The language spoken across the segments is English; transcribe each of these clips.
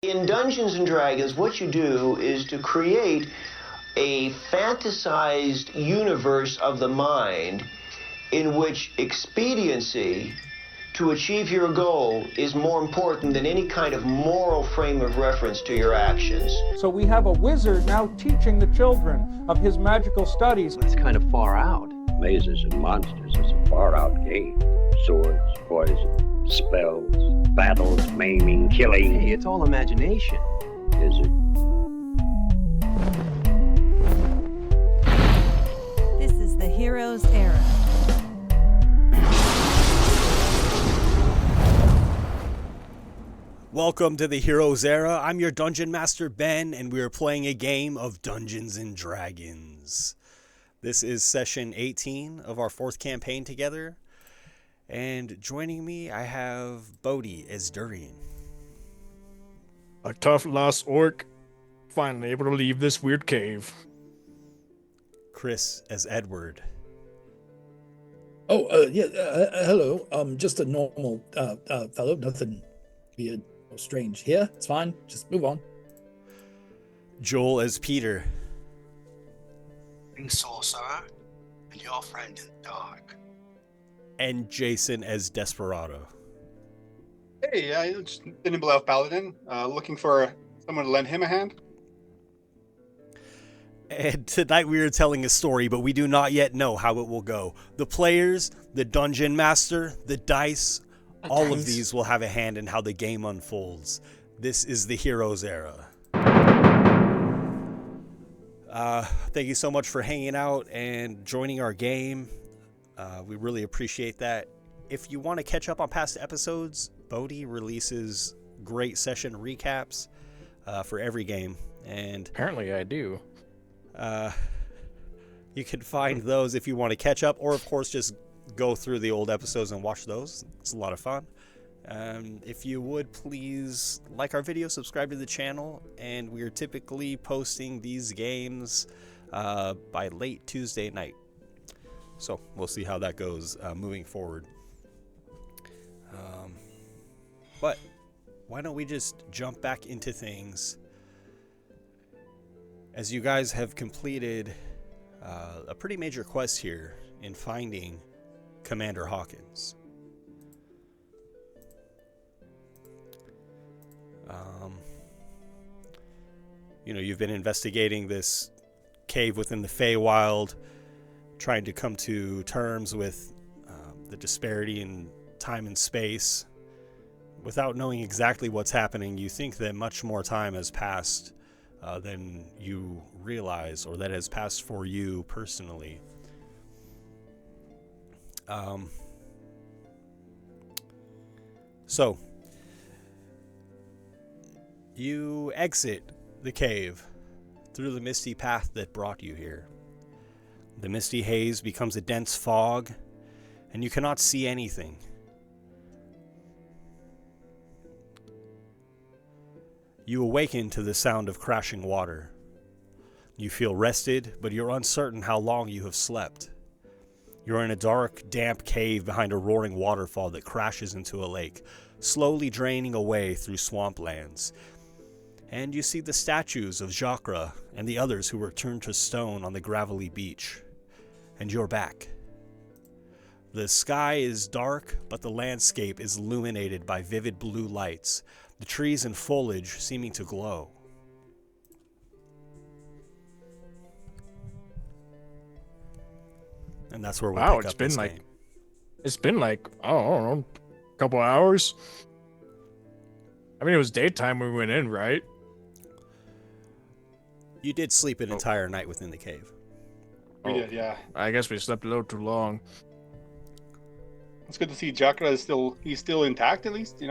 In Dungeons and Dragons, what you do is to create a fantasized universe of the mind in which expediency to achieve your goal is more important than any kind of moral frame of reference to your actions. So we have a wizard now teaching the children of his magical studies. That's kind of far out. Mazes and monsters is a far-out game. Swords, poison, spells, battles, maiming, killing. Hey, it's all imagination. Is it? This is the Heroes Era. Welcome to the Heroes Era. I'm your Dungeon Master Ben, and we are playing a game of Dungeons and Dragons. This is session 18 of our fourth campaign together. And joining me, I have Bodhi as Durian. A tough lost orc, finally able to leave this weird cave. Chris as Edward. Hello. Just a normal fellow. Nothing weird or strange here. It's fine. Just move on. Joel as Peter. Sorcerer and your friend in the dark. And Jason as Desperado. Hey, it's Nimble Elf Paladin. Looking for someone to lend him a hand. And tonight we are telling a story, but we do not yet know how it will go. The players, the Dungeon Master, the dice, all of these will have a hand in how the game unfolds. This is the Heroes Era. Thank you so much for hanging out and joining our game. We really appreciate that. If you want to catch up on past episodes, Bodhi releases great session recaps for every game. And Apparently I do. you can find those if you want to catch up, or of course just go through the old episodes and watch those. It's a lot of fun. If you would please like our video, subscribe to the channel, and we are typically posting these games by late Tuesday night. So we'll see how that goes moving forward. But why don't we just jump back into things? As you guys have completed a pretty major quest here in finding Commander Hawkins. You've been investigating this cave within the Feywild, trying to come to terms with the disparity in time and space. Without knowing exactly what's happening, you think that much more time has passed than you realize, or that has passed for you personally. So, you exit the cave through the misty path that brought you here. The misty haze becomes a dense fog, and you cannot see anything. You awaken to the sound of crashing water. You feel rested, but you're uncertain how long you have slept. You're in a dark, damp cave behind a roaring waterfall that crashes into a lake, slowly draining away through swamplands. And you see the statues of Jacra and the others who were turned to stone on the gravelly beach. And you're back. The sky is dark, but the landscape is illuminated by vivid blue lights, the trees and foliage seeming to glow. And that's where we'll pick up this game. It's been like, I don't know, a couple hours. I mean, it was daytime when we went in, right? You did sleep an entire night within the cave. We did, yeah. I guess we slept a little too long. It's good to see Jakra is still intact, at least,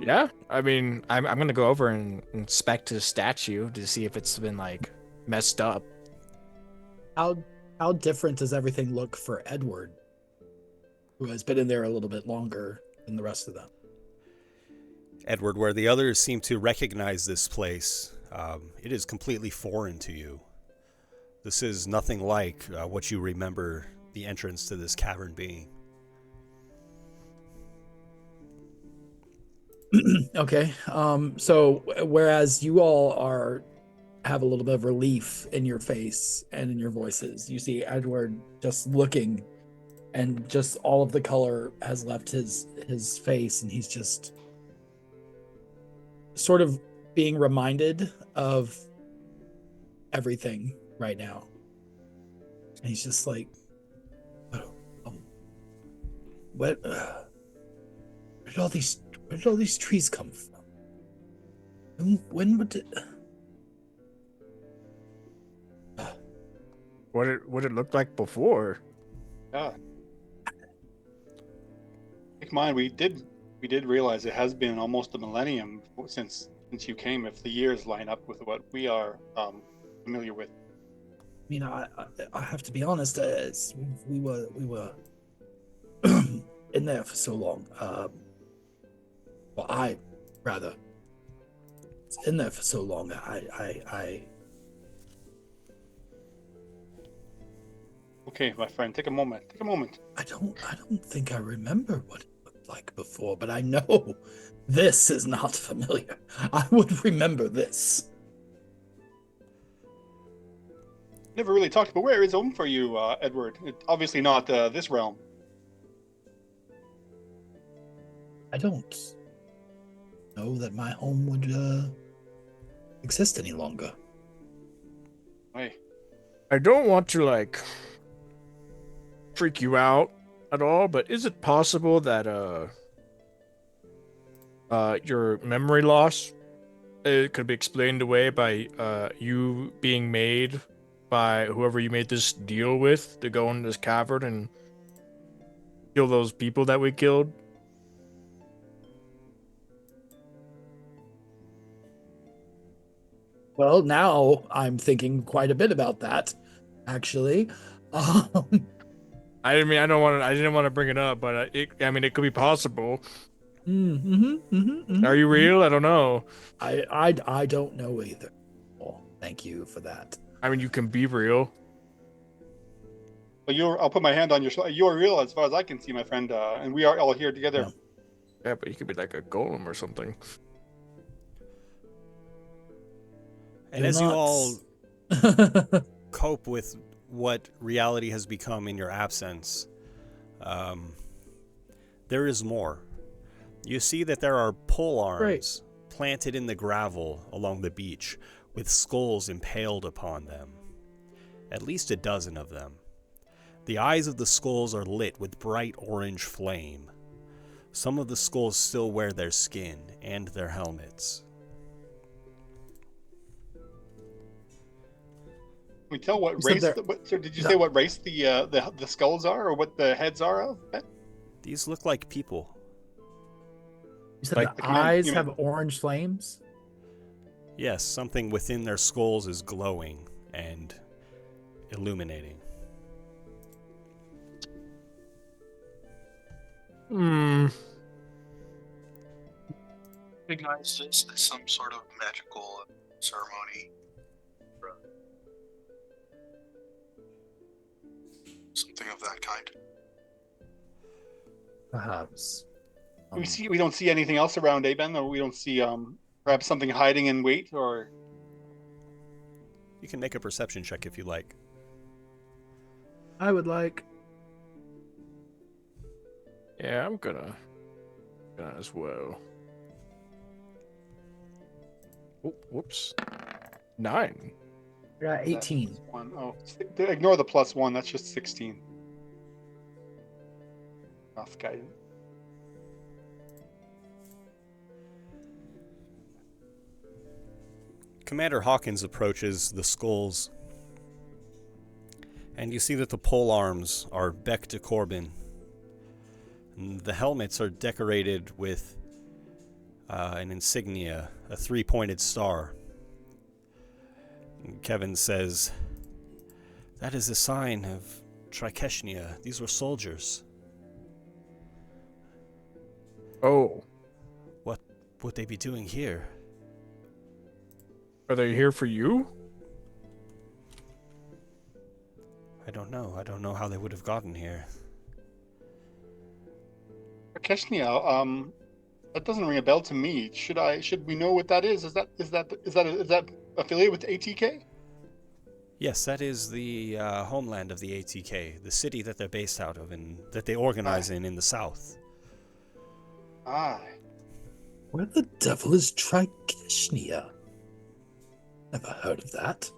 Yeah, I mean, I'm gonna go over and inspect his statue to see if it's been like messed up. How different does everything look for Edward, who has been in there a little bit longer than the rest of them? Edward, where the others seem to recognize this place, it is completely foreign to you. This is nothing like what you remember the entrance to this cavern being. Okay. So whereas you all have a little bit of relief in your face and in your voices, you see Edward just looking, and just all of the color has left his face, and he's just sort of being reminded of everything right now. And he's just like, what? Where did all these trees come from? When would it? What it looked like before? Yeah. Keep in mind, we did realize it has been almost a millennium since you came. If the years line up with what we are familiar with. I mean, I have to be honest. We were in there for so long. Well, I rather was in there for so long. I Okay, my friend, take a moment. Take a moment. I don't think I remember what it looked like before, but I know this is not familiar. I would remember this. Never really talked about where is home for you, Edward. Obviously not this realm. I don't know that my home would exist any longer. Hey. I don't want to like freak you out at all, but is it possible that your memory loss it could be explained away by you being made by whoever you made this deal with to go in this cavern and kill those people that we killed? Well, now I'm thinking quite a bit about that, actually. I didn't want to bring it up, but it could be possible. Are you real? I don't know. I don't know either. Well, thank you for that. I mean, you can be real. Well, I'll put my hand on your shoulder. You're real as far as I can see, my friend, and we are all here together. Yeah, but you could be like a golem or something. And as you all cope with what reality has become in your absence, there is more. You see that there are pole arms planted in the gravel along the beach with skulls impaled upon them. At least a dozen of them. The eyes of the skulls are lit with bright orange flame. Some of the skulls still wear their skin and their helmets. Can we tell what race? So did you say what race the skulls are, or what the heads are of? These look like people. You said the eyes have orange flames? Yes, something within their skulls is glowing and illuminating. Recognize this as some sort of magical ceremony. Something of that kind. Perhaps. We don't see anything else around, Ben, or we don't see perhaps something hiding in wait, or. You can make a perception check if you like. I would like. Yeah, I'm gonna as well. Oh, whoops. 9. I got 18. Oh, ignore the +1. That's just 16. Off guidance. Commander Hawkins approaches the skulls, and you see that the pole arms are Beck to Corbin. And the helmets are decorated with an insignia, a 3-pointed star. And Kevin says, "That is a sign of Trikeshnia. These were soldiers." Oh. What would they be doing here? Are they here for you? I don't know. I don't know how they would have gotten here. Keshnia, That doesn't ring a bell to me. Should we know what that is? Is that affiliated with ATK? Yes, that is the homeland of the ATK, the city that they're based out of and that they organize in the south. Where the devil is Trikishnia? Never heard of that.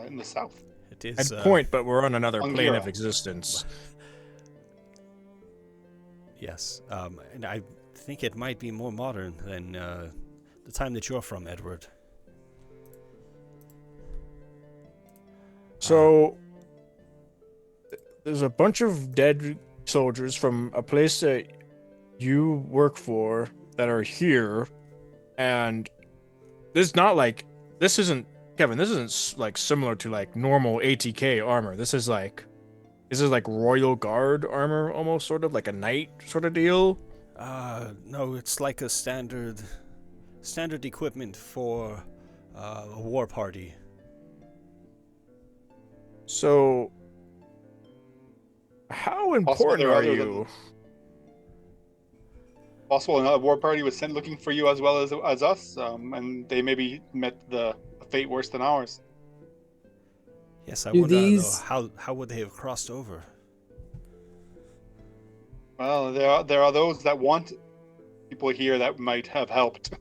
In the south. It is I'd point, but we're on another plane Angira. of existence. Yes, and I think it might be more modern than the time that you're from, Edward. So, there's a bunch of dead soldiers from a place that you work for that are here, and this isn't Kevin. This isn't like similar to like normal ATK armor. This is like Royal Guard armor, almost sort of like a knight sort of deal. No, it's like a standard equipment for a war party. So, how important are you? Possible another war party was sent looking for you as well as us, and they maybe met a fate worse than ours. Yes, I wonder though, how would they have crossed over? Well, there are those that want people here that might have helped.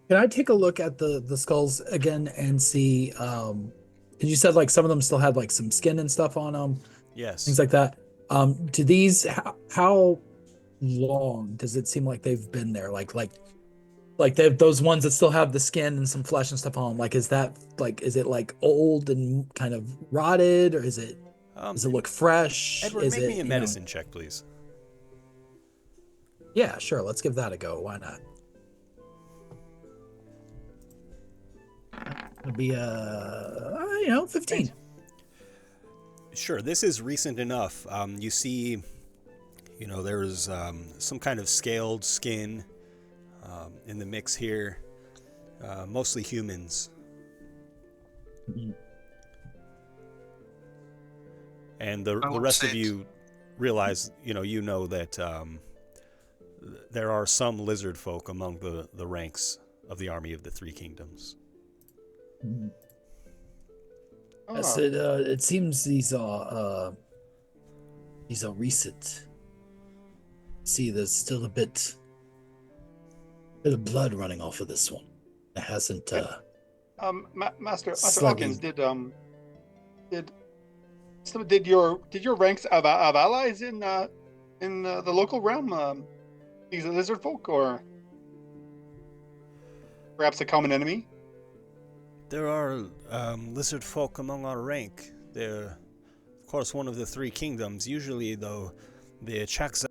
Can I take a look at the skulls again and see? You said like some of them still had like some skin and stuff on them. Yes. Things like that. Do these how long does it seem like they've been there? Like they those ones that still have the skin and some flesh and stuff on them. Like is it like old and kind of rotted, or does it look fresh? Edward, make me a medicine check, please. Yeah, sure. Let's give that a go. Why not? It'll be 15. Sure, this is recent enough. You see, there's some kind of scaled skin in the mix here, mostly humans. Mm-hmm. And the rest of you realize, that there are some lizard folk among the ranks of the army of the Three Kingdoms. Mm-hmm. Yes, it seems these are recent. See, there's still a bit of blood running off of this one. It hasn't. Master Hawkins, did your ranks have allies in the local realm? These are lizard folk, or perhaps a common enemy? There are lizard folk among our rank. They're, of course, one of the Three Kingdoms. Usually, though, the Chakza.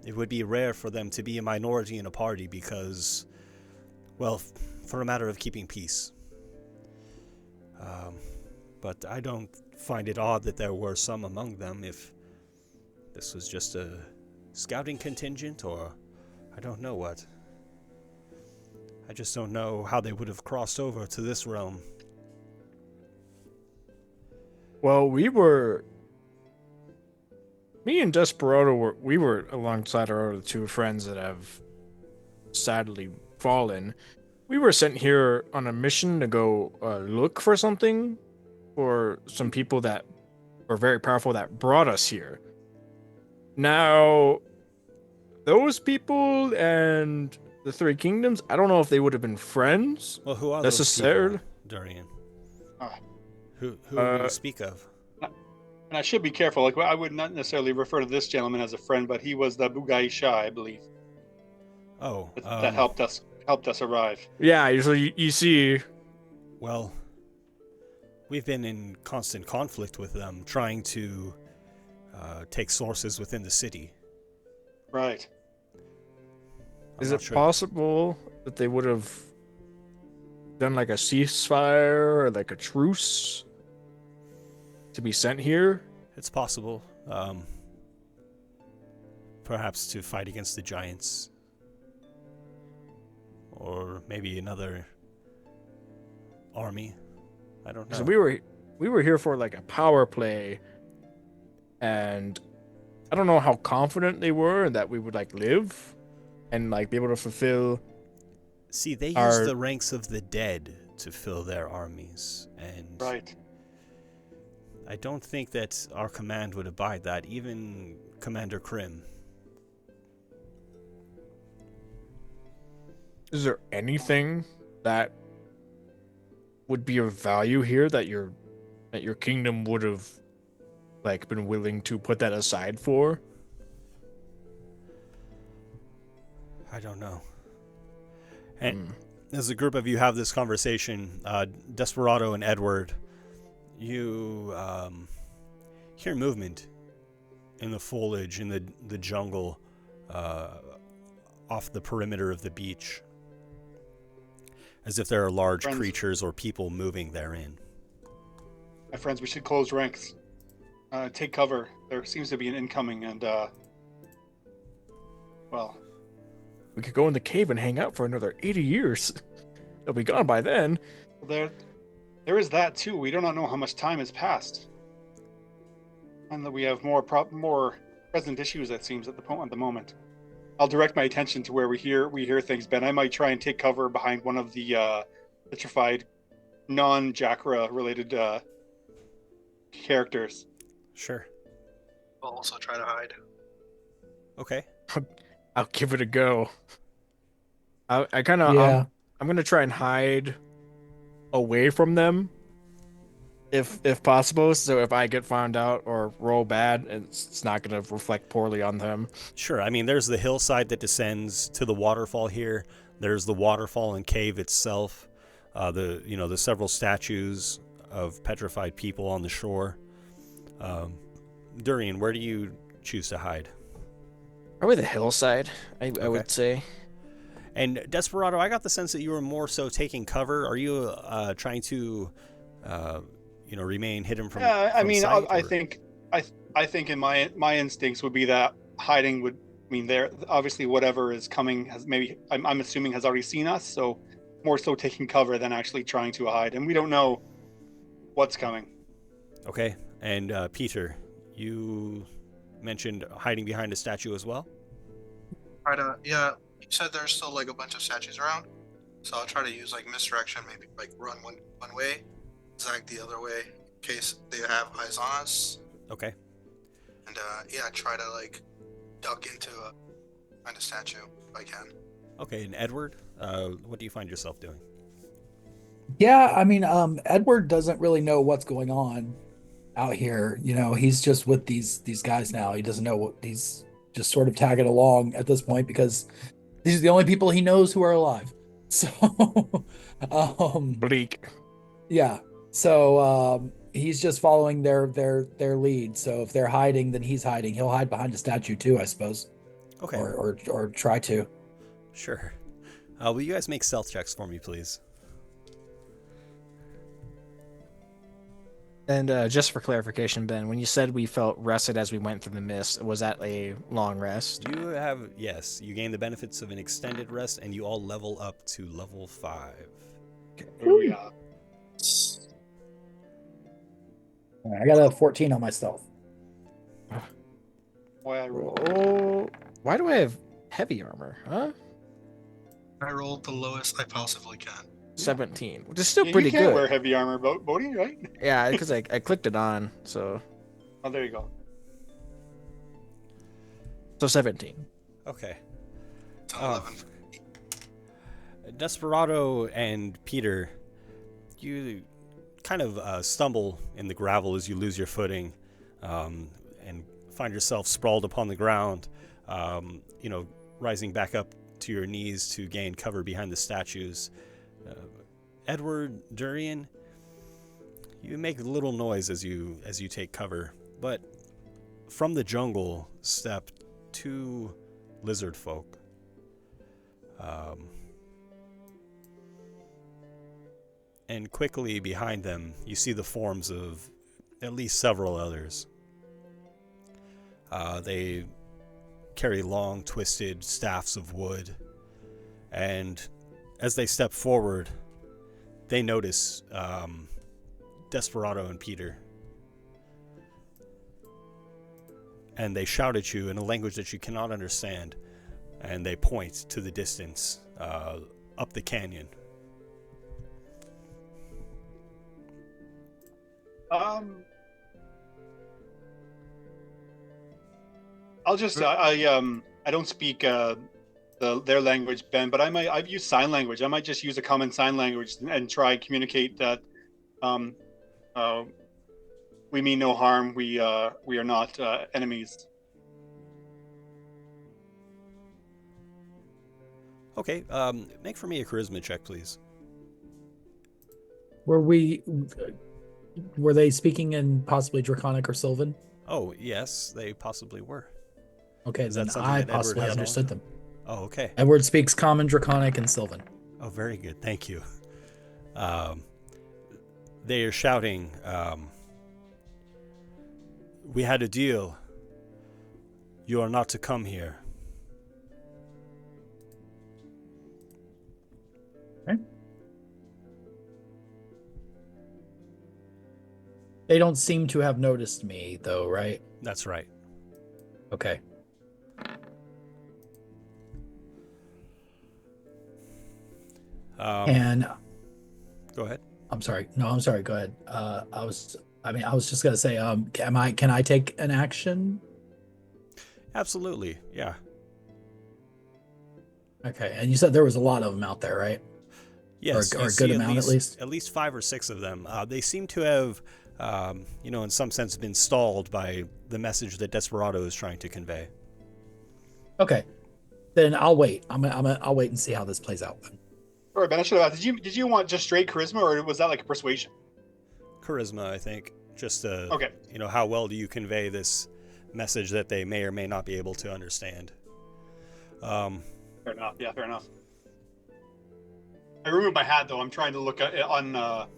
It would be rare for them to be a minority in a party because, well, for a matter of keeping peace. But I don't find it odd that there were some among them if this was just a scouting contingent or I don't know what. I just don't know how they would have crossed over to this realm. Well, me and Desperado were alongside our other two friends that have sadly fallen. We were sent here on a mission to go look for something, for some people that were very powerful that brought us here. Now, those people and the Three Kingdoms, I don't know if they would have been friends. Well, who are necessarily? those people, Durian? Who do you speak of? And I should be careful. Like, I would not necessarily refer to this gentleman as a friend, but he was the Bugai Shah, I believe. Oh, that helped us arrive. Yeah, so you see. Well, we've been in constant conflict with them, trying to take sources within the city. Right. Is it possible that they would have done like a ceasefire or like a truce to be sent here? It's possible. Perhaps to fight against the giants. Or maybe another army. I don't know. So we were here for like a power play and I don't know how confident they were that we would like live and like be able to fulfill. See, they use our... the ranks of the dead to fill their armies, and Right. I don't think that our command would abide that, even Commander Krim. Is there anything that would be of value here that your kingdom would have like been willing to put that aside for? I don't know. And as a group of you have this conversation, Desperado and Edward, you hear movement in the foliage in the jungle off the perimeter of the beach, as if there are large creatures or people moving therein. My friends, we should close ranks. Take cover. There seems to be an incoming, and well, we could go in the cave and hang out for another 80 years. They'll be gone by then. There is that too. We do not know how much time has passed, and that we have more present issues. That seems at the moment. I'll direct my attention to where we hear things. Ben, I might try and take cover behind one of the petrified, non-Jakra related characters. Sure. I'll also try to hide. Okay. I'll give it a go. I kind of I'm gonna try and hide away from them, if possible. So if I get found out or roll bad, it's not gonna reflect poorly on them. Sure. I mean, there's the hillside that descends to the waterfall here. There's the waterfall and cave itself. The several statues of petrified people on the shore. Durian, where do you choose to hide? Probably the hillside, I would say. And Desperado, I got the sense that you were more so taking cover. Are you trying to, remain hidden from? I mean, sight, I think in my instincts would be that hiding would mean there. Obviously, whatever is coming has maybe I'm assuming has already seen us. So more so taking cover than actually trying to hide, and we don't know what's coming. Okay, and Peter, you mentioned hiding behind a statue as well? Yeah, you said there's still like a bunch of statues around, so I'll try to use like misdirection, maybe like run one way, zag the other way in case they have eyes on us. Okay. And try to like duck into behind a statue if I can. Okay, and Edward, what do you find yourself doing? Yeah, I mean, Edward doesn't really know what's going on out here. He's just with these guys now. He doesn't know what he's just sort of tagging along at this point because these are the only people he knows who are alive. So, bleak. Yeah. So he's just following their lead. So if they're hiding, then he's hiding. He'll hide behind a statue too, I suppose. Okay. Or try to. Sure. Will you guys make stealth checks for me, please? And just for clarification, Ben, when you said we felt rested as we went through the mist, was that a long rest? Yes, you gain the benefits of an extended rest, and you all level up to level 5. Okay. I got a 14 on my stealth. Why do I have heavy armor, huh? I rolled the lowest I possibly can. 17, which is still pretty good. You can't wear heavy armor, Bodhi, right? Yeah, because I clicked it on, so. Oh, there you go. So 17. Okay. 11. Desperado and Peter, you kind of stumble in the gravel as you lose your footing, and find yourself sprawled upon the ground, rising back up to your knees to gain cover behind the statues. Edward, Durian, you make little noise as you take cover, but from the jungle step 2 lizard folk. And quickly behind them, you see the forms of at least several others. They carry long, twisted staffs of wood, and as they step forward, they notice Desperado and Peter. and they shout at you in a language that you cannot understand, and they point to the distance, up the canyon. I'll just I don't speak their language, Ben, but I've used sign language. I might just use a common sign language and try communicate that we mean no harm. We are not enemies. Okay, make for me a charisma check, please. Were they speaking in possibly Draconic or Sylvan? Oh, yes, they possibly were. Okay, Is then that something I that Edward possibly has understood on? them. Oh, okay. Edward speaks Common, Draconic, and Sylvan. Oh, very good. Thank you. They are shouting, we had a deal. You are not to come here. Okay. They don't seem to have noticed me, though, right? That's right. Okay. And go ahead. I'm sorry. No, I'm sorry. Go ahead. I was just gonna say, can I take an action? Absolutely. Yeah. Okay. And you said there was a lot of them out there, right? Yes. Or a good amount, at least. At least 5 or 6 of them. They seem to have, in some sense, been stalled by the message that Desperado is trying to convey. Okay. Then I'll wait. I'll wait and see how this plays out. Then. All right, Ben. I should have asked. Did you want just straight charisma, or was that like a persuasion? Charisma, I think. Just okay. How well do you convey this message that they may or may not be able to understand? Fair enough. Yeah, fair enough. I removed my hat though. I'm trying to look on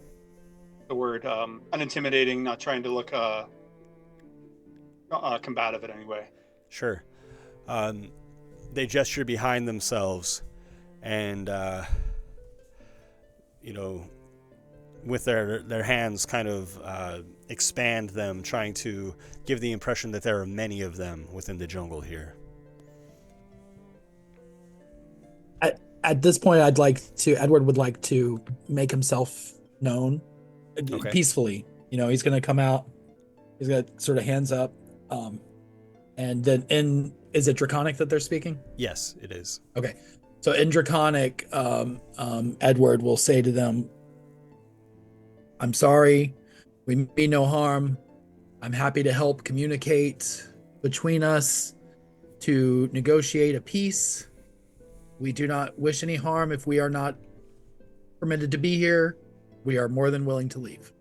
the word unintimidating, not trying to look combative in any way. Sure. They gesture behind themselves and with their hands kind of expand them, trying to give the impression that there are many of them within the jungle here. At this point, Edward would like to make himself known peacefully. He's going to come out. He's got sort of hands up. And then is it Draconic that they're speaking? Yes, it is. Okay. So in Draconic, Edward will say to them, I'm sorry. We mean no harm. I'm happy to help communicate between us to negotiate a peace. We do not wish any harm. If we are not permitted to be here, we are more than willing to leave.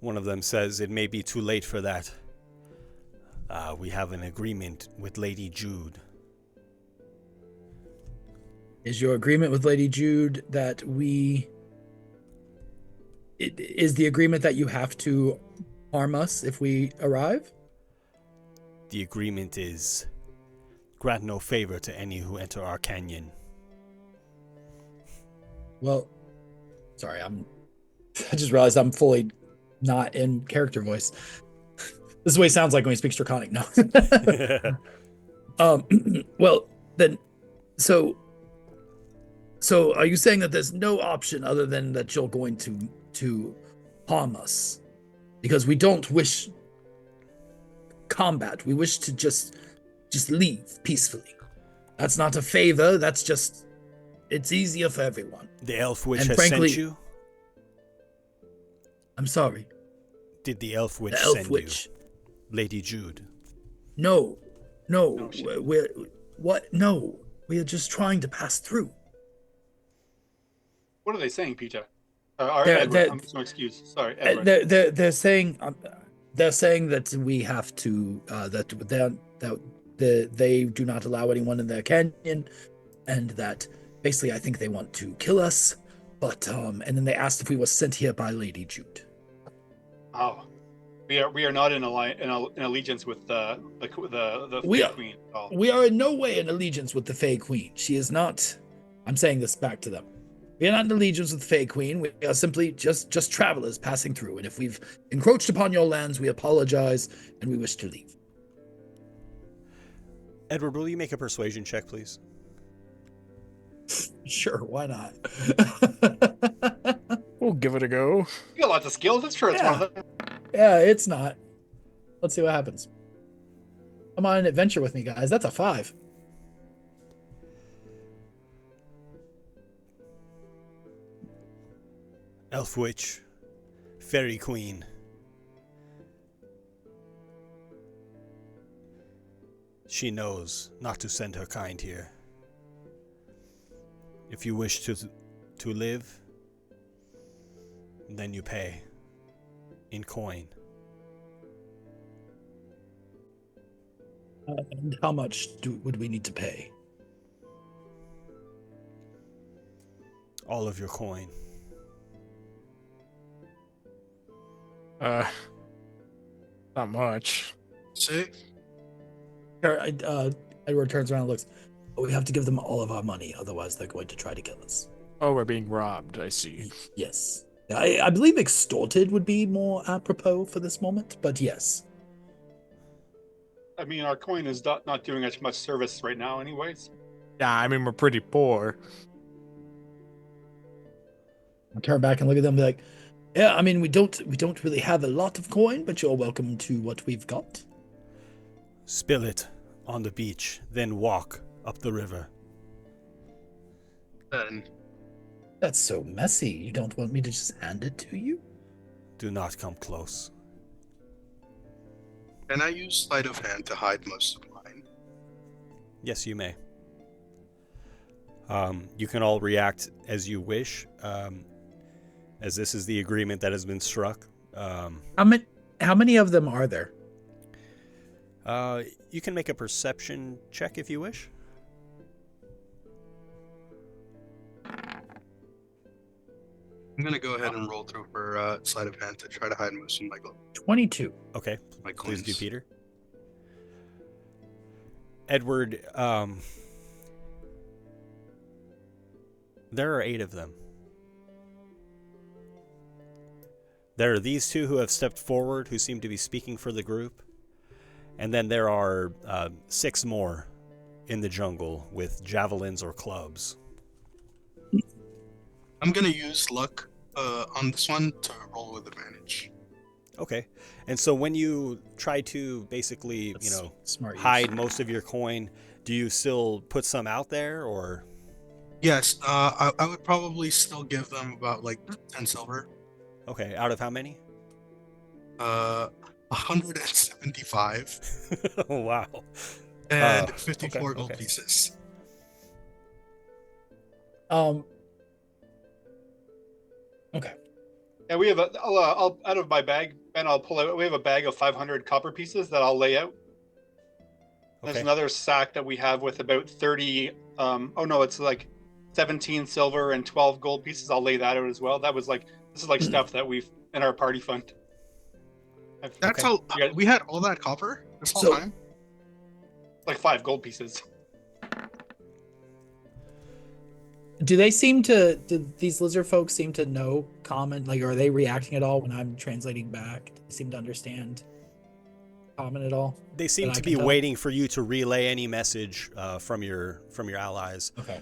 One of them says, it may be too late for that. We have an agreement with Lady Jude. Is your agreement with Lady Jude that is the agreement that you have to harm us if we arrive? The agreement is grant no favor to any who enter our canyon. Well, sorry, I just realized I'm fully not in character voice. This is the way it sounds like when he speaks Draconic. No. Well, then, so are you saying that there's no option other than that you're going to harm us? Because we don't wish combat. We wish to just leave peacefully. That's not a favor. That's just, it's easier for everyone. The elf witch and has frankly, sent you? I'm sorry. Did the elf witch send you? Lady Jude? No. We're just trying to pass through. What are they saying, Peter? Edward, I'm so excused. Sorry, Edward. They're saying that we have to that they do not allow anyone in their canyon, and that basically I think they want to kill us. But and then they asked if we were sent here by Lady Jude. Oh, we are not in allegiance with the Fey Queen at all. We are in no way in allegiance with the Fey Queen. She is not. I'm saying this back to them. We are not in allegiance with the Fey Queen. We are simply just travelers passing through. And if we've encroached upon your lands, we apologize and we wish to leave. Edward, will you make a persuasion check, please? Sure, why not? We'll give it a go. You got lots of skills. I'm sure it's one of them. Yeah, it's not. Let's see what happens. Come on an adventure with me, guys. That's a 5. Elf Witch, Fairy Queen. She knows not to send her kind here. If you wish to live, then you pay in coin. And how much would we need to pay? All of your coin. Not much. See? Edward turns around and looks. We have to give them all of our money, otherwise they're going to try to kill us. Oh, we're being robbed. I see. Yes. I believe extorted would be more apropos for this moment, but yes. I mean, our coin is not doing us much service right now, anyways. Yeah, I mean, we're pretty poor. I'll turn back and look at them and be like, yeah, I mean, we don't really have a lot of coin, but you're welcome to what we've got. Spill it on the beach, then walk up the river. Then That's so messy. You don't want me to just hand it to you? Do not come close. can I use sleight of hand to hide most of mine? Yes, you may. You can all react as you wish, as this is the agreement that has been struck. How many of them are there? You can make a perception check if you wish. I'm gonna go ahead and roll through for sleight of hand to try to hide most of my 22. Okay, my please coins. do, Peter. Edward, there are 8 of them. There are these 2 who have stepped forward, who seem to be speaking for the group. And then there are 6 more in the jungle with javelins or clubs. I'm gonna use luck on this one to roll with advantage. Okay. And so when you try to basically, hide most of your coin, do you still put some out there, or? Yes, I would probably still give them about like 10 silver. Okay, out of how many? 175. Oh, wow. And 54 gold okay. pieces. Okay. Yeah, we have I'll out of my bag, Ben, I'll pull out. We have a bag of 500 copper pieces that I'll lay out. There's Okay. another sack that we have with about 30. It's like 17 silver and 12 gold pieces. I'll lay that out as well. This is like stuff that we've in our party fund. That's Okay. all. We had all that copper this whole So- time. Like 5 gold pieces. Do these lizard folks seem to know common? Like, are they reacting at all when I'm translating back? Do they seem to understand common at all? They seem that I to can be tell? waiting for you to relay any message from your allies. Okay.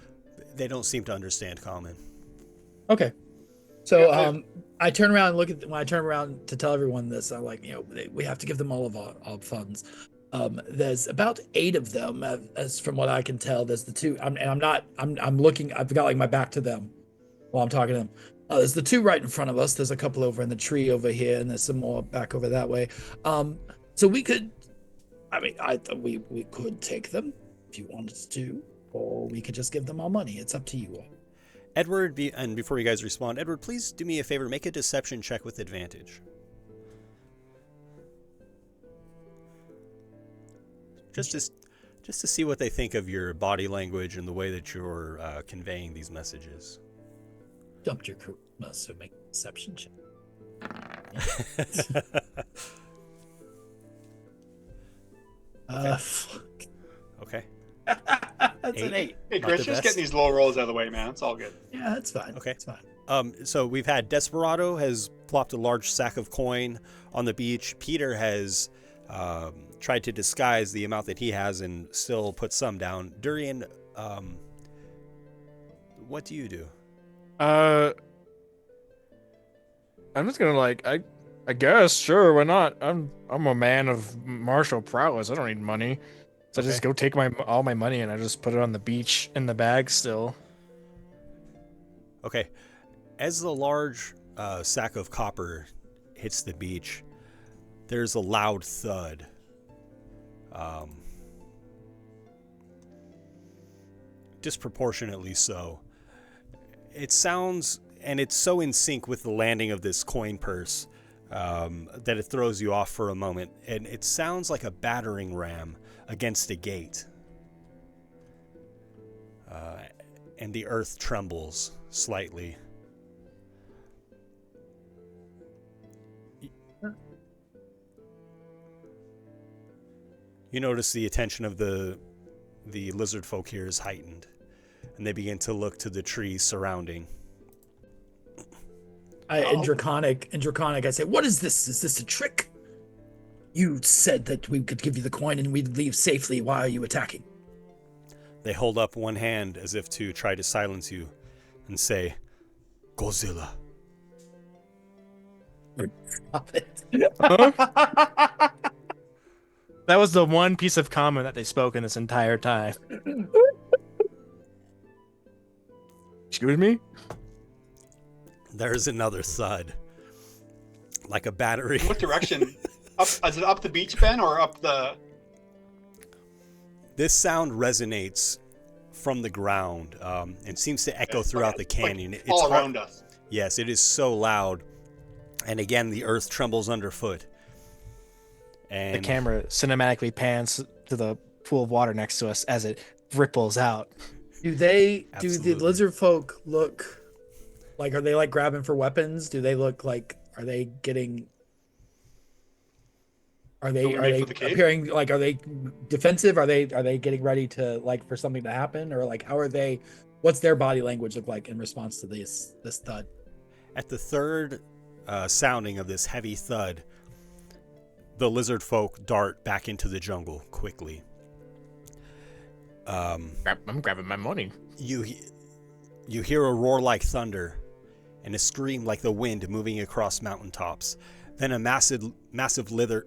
They don't seem to understand common. Okay. So Yeah, I turn around and when I turn around to tell everyone this, I'm like, we have to give them all of our funds. There's about 8 of them, as from what I can tell. There's the 2. I'm looking. I've got like my back to them while I'm talking to them. There's the 2 right in front of us. There's a couple over in the tree over here, and there's some more back over that way. So we could. I mean, I thought we could take them if you wanted to, or we could just give them our money. It's up to you all. Edward, and before you guys respond, Edward, please do me a favor. Make a deception check with advantage. Just to see what they think of your body language and the way that you're conveying these messages. Dumped your crew, so make a deception check. Okay. That's an 8. Hey, Not Chris, the just best. getting these low rolls out of the way, man. It's all good. Yeah, that's fine. Okay. That's fine. So we've had Desperado has plopped a large sack of coin on the beach. Peter has tried to disguise the amount that he has and still put some down. Durian, what do you do? I'm just gonna I guess sure, why not? I'm a man of martial prowess. I don't need money, so I just go take all my money and I just put it on the beach in the bag still. Okay. As the large sack of copper hits the beach, there's a loud thud. Disproportionately so. It sounds, and it's so in sync with the landing of this coin purse that it throws you off for a moment. And it sounds like a battering ram against a gate. And the earth trembles slightly. You notice the attention of the lizard folk here is heightened, and they begin to look to the trees surrounding. In Draconic, I say, "What is this? Is this a trick? You said that we could give you the coin and we'd leave safely. Why are you attacking?" They hold up one hand as if to try to silence you, and say, "Godzilla." Stop it. That was the one piece of common that they spoke in this entire time. Excuse me? There's another thud, like a battery. What direction? Up? Is it up the beach, Ben, or up the? This sound resonates from the ground and seems to echo throughout the canyon. Like all around us. Yes, it is so loud. And again, the earth trembles underfoot. And the camera cinematically pans to the pool of water next to us as it ripples out. Do the Absolutely. lizard folk look like, are they like grabbing for weapons? Do they look like, are they appearing like, are they defensive? Are they getting ready to, like, for something to happen? Or like, what's their body language look like in response to this thud? At the third sounding of this heavy thud, the lizard folk dart back into the jungle quickly. I'm grabbing my money. You hear a roar like thunder and a scream like the wind moving across mountaintops. Then a massive lizard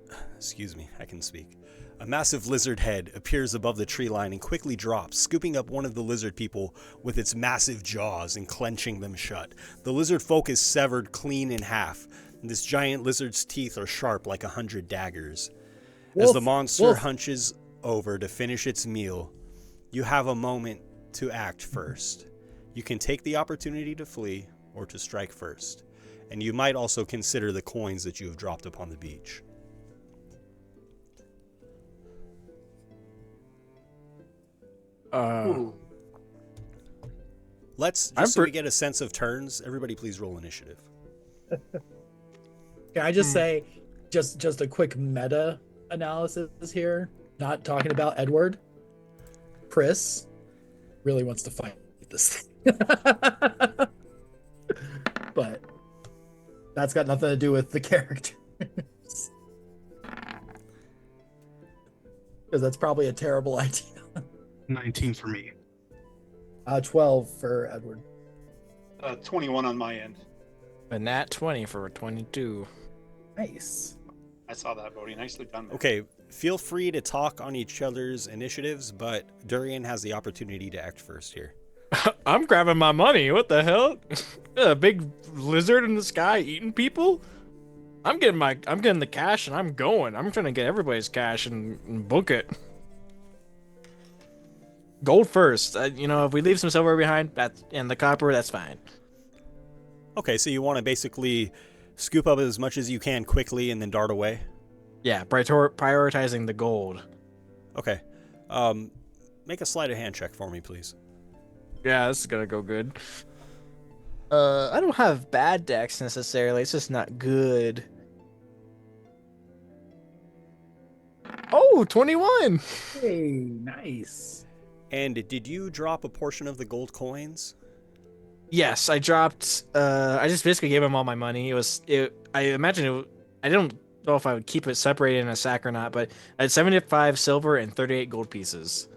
head appears above the tree line and quickly drops, scooping up one of the lizard people with its massive jaws and clenching them shut. The lizard folk is severed clean in half. This giant lizard's teeth are sharp like 100 daggers. As the monster hunches over to finish its meal, you have a moment to act first. You can take the opportunity to flee or to strike first. And you might also consider the coins that you have dropped upon the beach. So we get a sense of turns, everybody please roll initiative. Can I just say, just a quick meta analysis here, not talking about Edward. Chris really wants to fight this thing. But that's got nothing to do with the character. Because that's probably a terrible idea. 19 for me. 12 for Edward. 21 on my end. A nat 20 for a 22. Nice. I saw that, Bodhi. Nicely done, man. Okay, feel free to talk on each other's initiatives, but Durian has the opportunity to act first here. I'm grabbing my money. What the hell? A big lizard in the sky eating people? I'm getting the cash and I'm going. I'm trying to get everybody's cash and book it. Gold first. If we leave some silver behind, and the copper, that's fine. Okay, so you want to basically scoop up as much as you can quickly and then dart away? Yeah, prioritizing the gold. Okay. Make a sleight of hand check for me, please. Yeah, this is gonna go good. I don't have bad decks necessarily. It's just not good. Oh, 21! Hey, nice. And did you drop a portion of the gold coins? Yes, I dropped. I just basically gave him all my money. I imagine it. I don't know if I would keep it separated in a sack or not, but I had 75 silver and 38 gold pieces.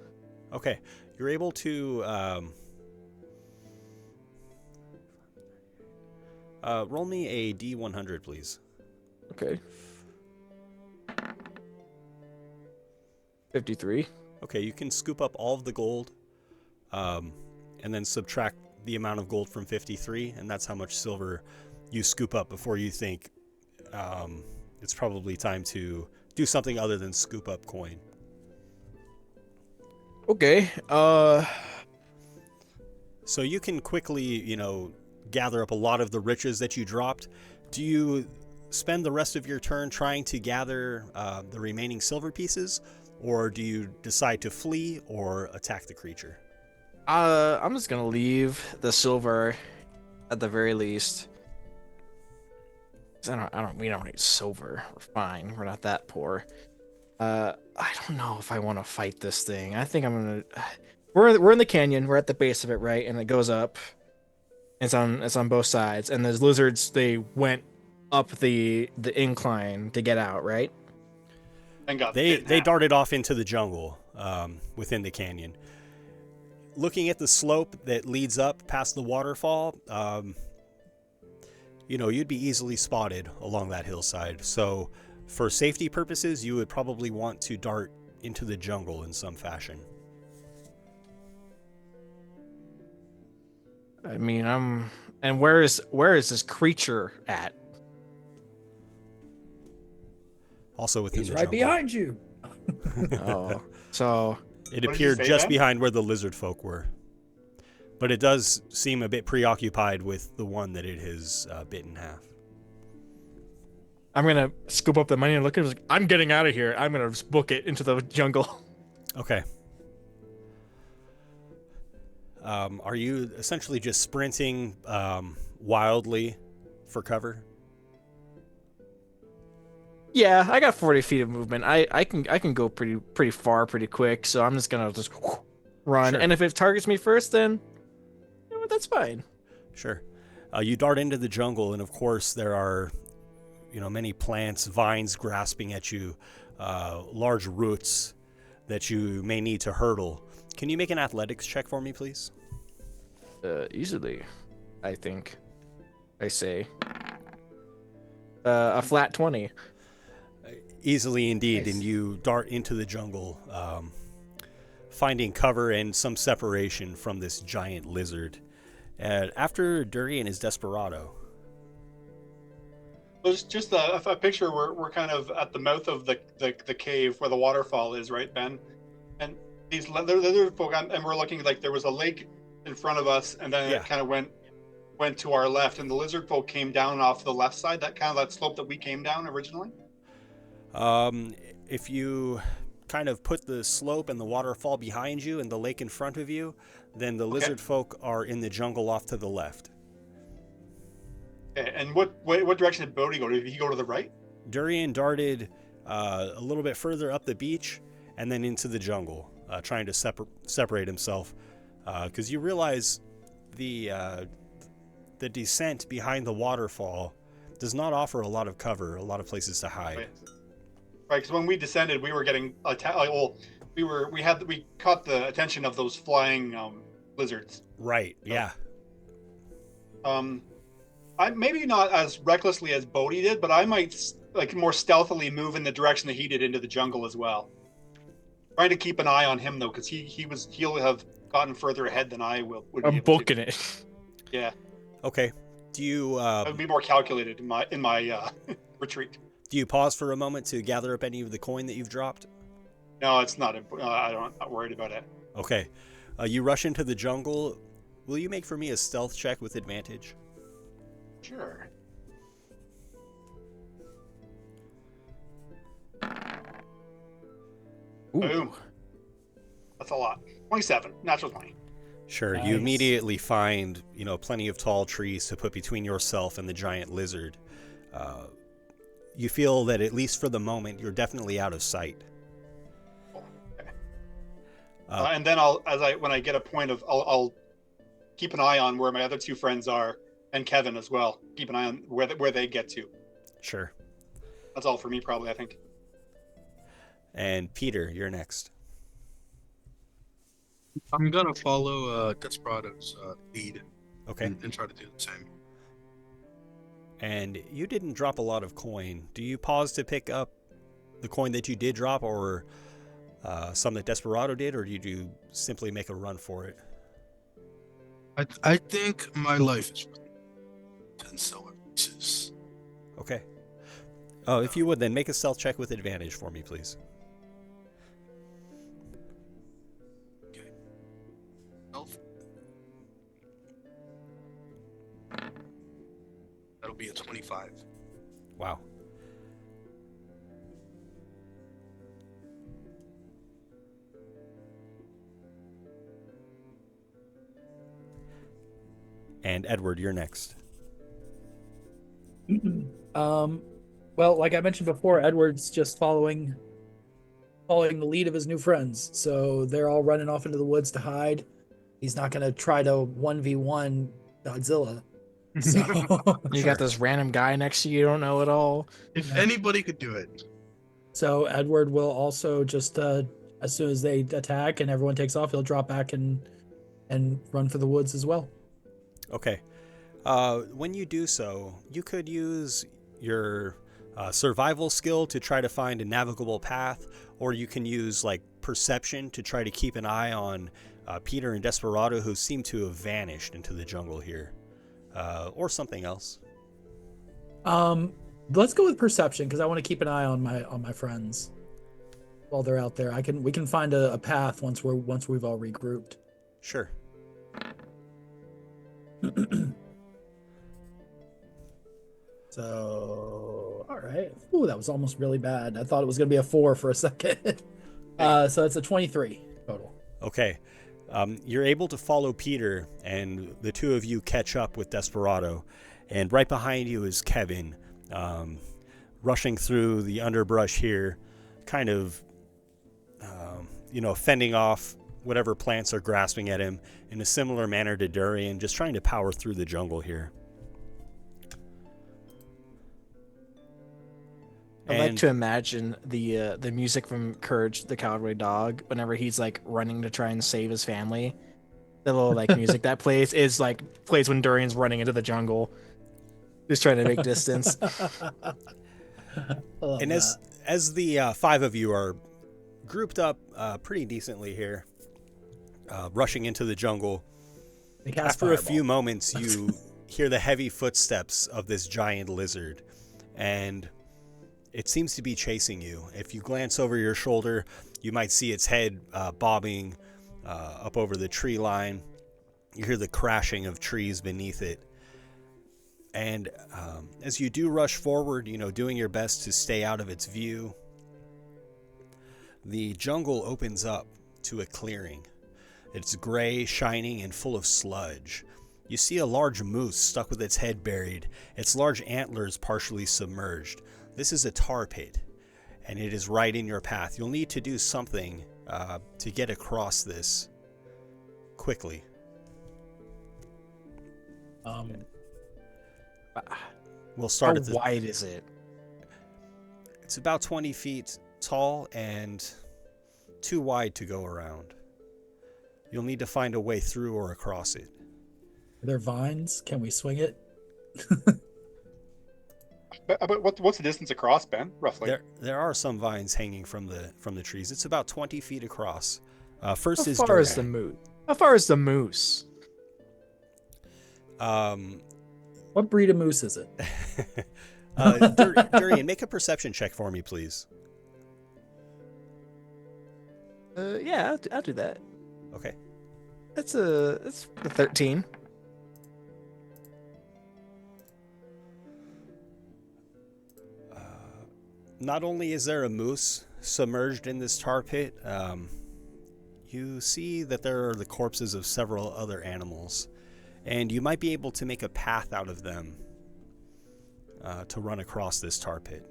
Okay, you're able to roll me a D100, please. Okay. 53. Okay, you can scoop up all of the gold, and then subtract the amount of gold from 53, and that's how much silver you scoop up before you think it's probably time to do something other than scoop up coin. Okay. So you can quickly, gather up a lot of the riches that you dropped. Do you spend the rest of your turn trying to gather the remaining silver pieces, or do you decide to flee or attack the creature? I'm just gonna leave the silver at the very least. We don't need silver. We're fine. We're not that poor. I don't know if I want to fight this thing. I think I'm gonna. We're in the canyon. We're at the base of it, right? And it goes up. It's on both sides. And those lizards, they went up the incline to get out, right? They darted off into the jungle within the canyon. Looking at the slope that leads up past the waterfall, you'd be easily spotted along that hillside. So for safety purposes, you would probably want to dart into the jungle in some fashion. I mean, and where is this creature at? Also within He's the right jungle. behind you. Oh, so it appeared just behind where the lizard folk were. But it does seem a bit preoccupied with the one that it has bit in half. I'm gonna scoop up the money and look at it. I'm getting out of here. I'm gonna just book it into the jungle. Okay. Are you essentially just sprinting wildly for cover? Yeah, I got 40 feet of movement. I can go pretty far pretty quick. So I'm just gonna run. Sure. And if it targets me first, then that's fine. Sure. You dart into the jungle, and of course there are, many plants, vines grasping at you, large roots that you may need to hurdle. Can you make an athletics check for me, please? Easily, I think. I say. A flat 20. Easily indeed, Nice. and you dart into the jungle, finding cover and some separation from this giant lizard. After Durian is Desperado. There's just a picture where we're kind of at the mouth of the cave where the waterfall is, right, Ben? And these lizard folk, and we're looking like there was a lake in front of us, and then it kind of went to our left, and the lizard folk came down off the left side, that slope that we came down originally. If you kind of put the slope and the waterfall behind you and the lake in front of you, then the lizard folk are in the jungle off to the left. Okay, and what direction did Bodhi go? Did he go to the right? Durian darted a little bit further up the beach and then into the jungle, trying to separate himself, because you realize the descent behind the waterfall does not offer a lot of cover, a lot of places to hide. Right, because when we descended, we were getting attacked. We caught the attention of those flying lizards. Right. Yeah. I maybe not as recklessly as Bodhi did, but I might more stealthily move in the direction that he did into the jungle as well. Trying to keep an eye on him though, because he'll have gotten further ahead than I will. I'm booking it. Yeah. Okay. Do you? I would be more calculated in my retreat. Do you pause for a moment to gather up any of the coin that you've dropped? No, it's not. I'm not worried about it. Okay. You rush into the jungle. Will you make for me a stealth check with advantage? Sure. Boom. That's a lot. 27. Natural 20. Sure. Nice. You immediately find, plenty of tall trees to put between yourself and the giant lizard. You feel that at least for the moment, you're definitely out of sight. And then when I get a point of, I'll keep an eye on where my other two friends are, and Kevin as well. Keep an eye on where they get to. Sure. That's all for me, probably, I think. And Peter, you're next. I'm gonna follow Desperado's lead. Okay. And try to do the same. And you didn't drop a lot of coin. Do you pause to pick up the coin that you did drop, or some that Desperado did, or do you simply make a run for it? I think my life is 10 silver pieces. Okay. Oh, if you would, then make a stealth check with advantage for me, please. Okay. Stealth. That'll be a 25. Wow. And Edward, you're next. Well, like I mentioned before, Edward's just following the lead of his new friends. So they're all running off into the woods to hide. He's not going to try to 1v1 Godzilla. So you got this random guy next to you don't know at all. If anybody could do it. So Edward will also just as soon as they attack and everyone takes off, he'll drop back and run for the woods as well. Okay. When you do so, you could use your survival skill to try to find a navigable path, or you can use like perception to try to keep an eye on Peter and Desperado, who seem to have vanished into the jungle here, or something else. Let's go with perception because I want to keep an eye on my friends while they're out there. We can find a path once we've all regrouped. Sure. So, all right. Ooh, that was almost really bad. I thought it was going to be a 4 for a second. So it's a 23 total. Okay. You're able to follow Peter, and the two of you catch up with Desperado. And right behind you is Kevin, rushing through the underbrush here, kind of, fending off whatever plants are grasping at him in a similar manner to Durian, just trying to power through the jungle here. I like to imagine the music from Courage the Cowardly Dog whenever he's like running to try and save his family. The little like music that plays when Durian's running into the jungle, just trying to make distance. And as the 5 of you are grouped up pretty decently here, rushing into the jungle, after a few moments you hear the heavy footsteps of this giant lizard, and it seems to be chasing you. If you glance over your shoulder, you might see its head bobbing up over the tree line. You hear the crashing of trees beneath it. And as you do rush forward, doing your best to stay out of its view, the jungle opens up to a clearing. It's gray, shining, and full of sludge. You see a large moose stuck with its head buried, its large antlers partially submerged. This is a tar pit, and it is right in your path. You'll need to do something to get across this quickly. We'll start at the... How wide is it? It's about 20 feet tall and too wide to go around. You'll need to find a way through or across it. Are there vines? Can we swing it? But what's the distance across, Ben, roughly? There are some vines hanging from the trees. It's about 20 feet across. First How far is the moose? How far is the moose? What breed of moose is it? Durian, make a perception check for me, please. Yeah, I'll do that. Okay. That's a 13. Not only is there a moose submerged in this tar pit, you see that there are the corpses of several other animals, and you might be able to make a path out of them to run across this tar pit.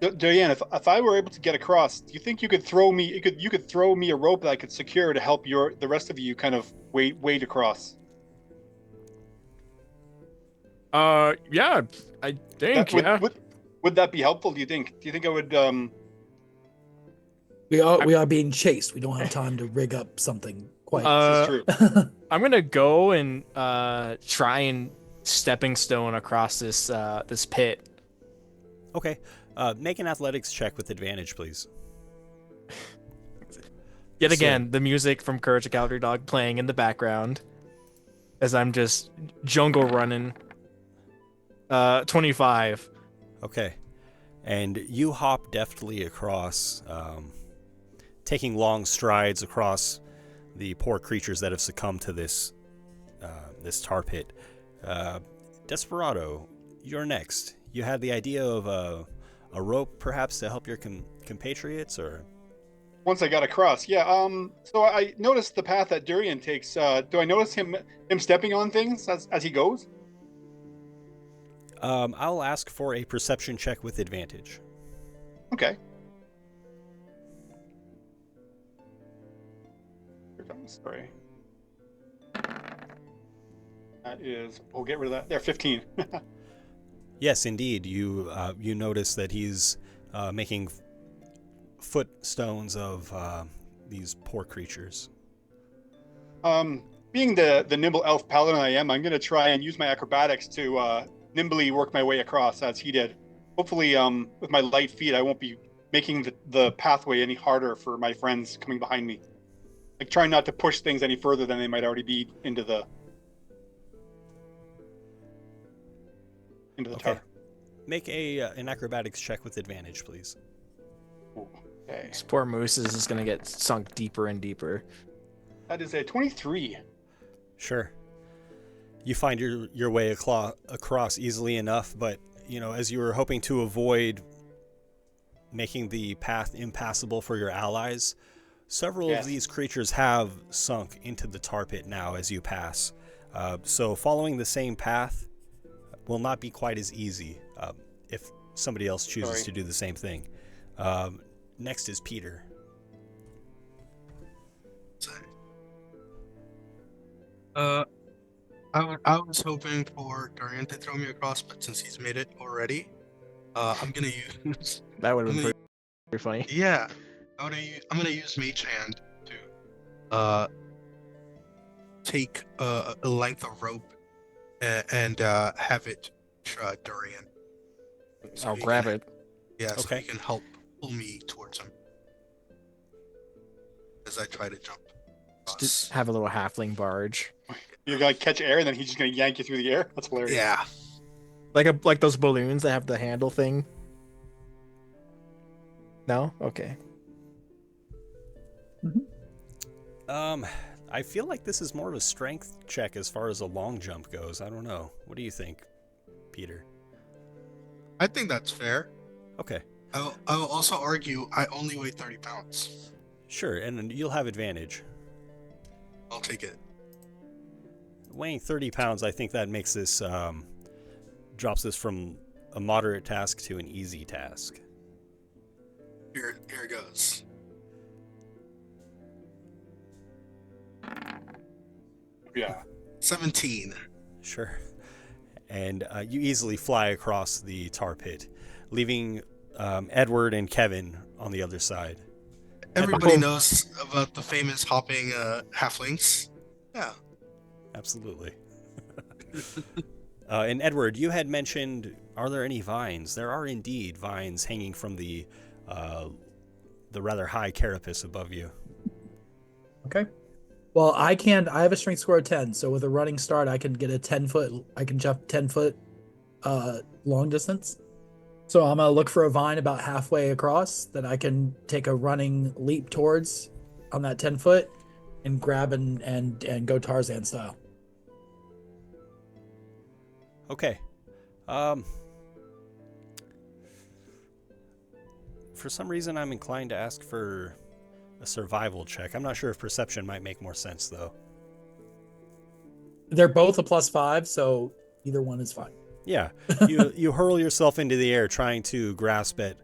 Diane, if I were able to get across, do you think you could throw me? You could throw me a rope that I could secure to help the rest of you kind of wade across. Yeah, I think Would that be helpful? Do you think? Do you think I would? We are being chased. We don't have time to rig up something quite. This is true. I'm gonna go and try and stepping stone across this this pit. Okay. Make an athletics check with advantage, please. Yet again, the music from Courage the Cowardly Dog playing in the background as I'm just jungle running. 25. Okay. And you hop deftly across, taking long strides across the poor creatures that have succumbed to this tar pit. Desperado, you're next. You had the idea of a rope, perhaps, to help your compatriots, or? Once I got across, yeah. So I noticed the path that Durian takes. Do I notice him stepping on things as he goes? I'll ask for a perception check with advantage. Okay. Sorry. That is. We'll get rid of that. There, 15. Yes, indeed. You notice that he's making footstones of these poor creatures. Being the nimble elf paladin I am, I'm going to try and use my acrobatics to nimbly work my way across as he did. Hopefully, with my light feet, I won't be making the pathway any harder for my friends coming behind me. Like trying not to push things any further than they might already be into the tar. Make an acrobatics check with advantage, please. Okay. This poor moose is just gonna get sunk deeper and deeper. That is a 23. Sure. You find your way across easily enough, but as you were hoping to avoid making the path impassable for your allies, several of these creatures have sunk into the tar pit now as you pass. So following the same path will not be quite as easy if somebody else chooses to do the same thing. Next is Peter. I was hoping for Dorian to throw me across, but since he's made it already, I'm gonna use. That would have been pretty funny. Yeah, I'm gonna use Mage Hand to take a length of rope and have it Dorian. So I'll grab it. Yeah, so he can help pull me towards him as I try to jump. Just have a little halfling barge. You're gonna catch air, and then he's just gonna yank you through the air. That's hilarious. Yeah, like those balloons that have the handle thing. No, okay. I feel like this is more of a strength check as far as a long jump goes. I don't know. What do you think, Peter? I think that's fair. Okay. I will also argue I only weigh 30 pounds. Sure, and you'll have advantage. I'll take it. Weighing 30 pounds, I think that makes this, drops this from a moderate task to an easy task. Here it goes. Yeah. 17. Sure. And you easily fly across the tar pit, leaving Edward and Kevin on the other side. Everybody knows about the famous hopping halflings. Yeah. Absolutely. And Edward, you had mentioned, are there any vines? There are indeed vines hanging from the rather high carapace above you. Okay. Well, I have a strength score of 10, so with a running start, I can get a 10-foot. I can jump 10-foot long distance. So I'm gonna look for a vine about halfway across that I can take a running leap towards on that 10-foot and grab and go Tarzan style. Okay. For some reason, I'm inclined to ask for a survival check. I'm not sure if perception might make more sense, though. They're both a +5, so either one is fine. Yeah, you hurl yourself into the air trying to grasp at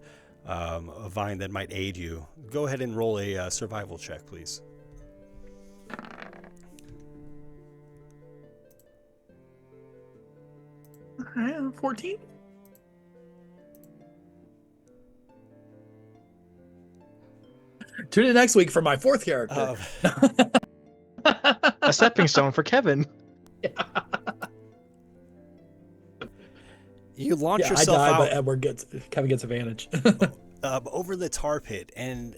a vine that might aid you. Go ahead and roll a survival check, please. All right, 14. Tune in next week for my fourth character. A stepping stone for Kevin. You launch I yourself die, out. but Kevin gets advantage. Over the tar pit, and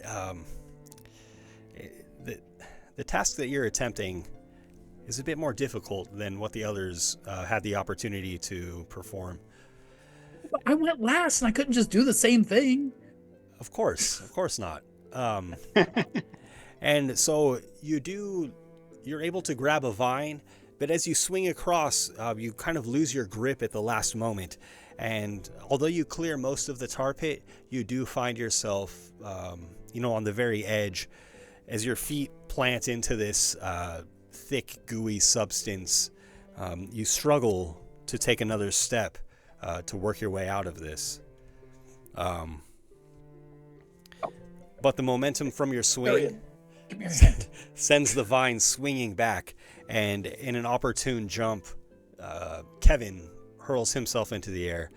the task that you're attempting is a bit more difficult than what the others had the opportunity to perform. I went last, and I couldn't just do the same thing. Of course not. And so you're able to grab a vine, but as you swing across, you kind of lose your grip at the last moment. And although you clear most of the tar pit, you do find yourself, on the very edge as your feet plant into this thick, gooey substance. You struggle to take another step to work your way out of this. But the momentum from your swing sends the vine swinging back, and in an opportune jump, Kevin hurls himself into the air.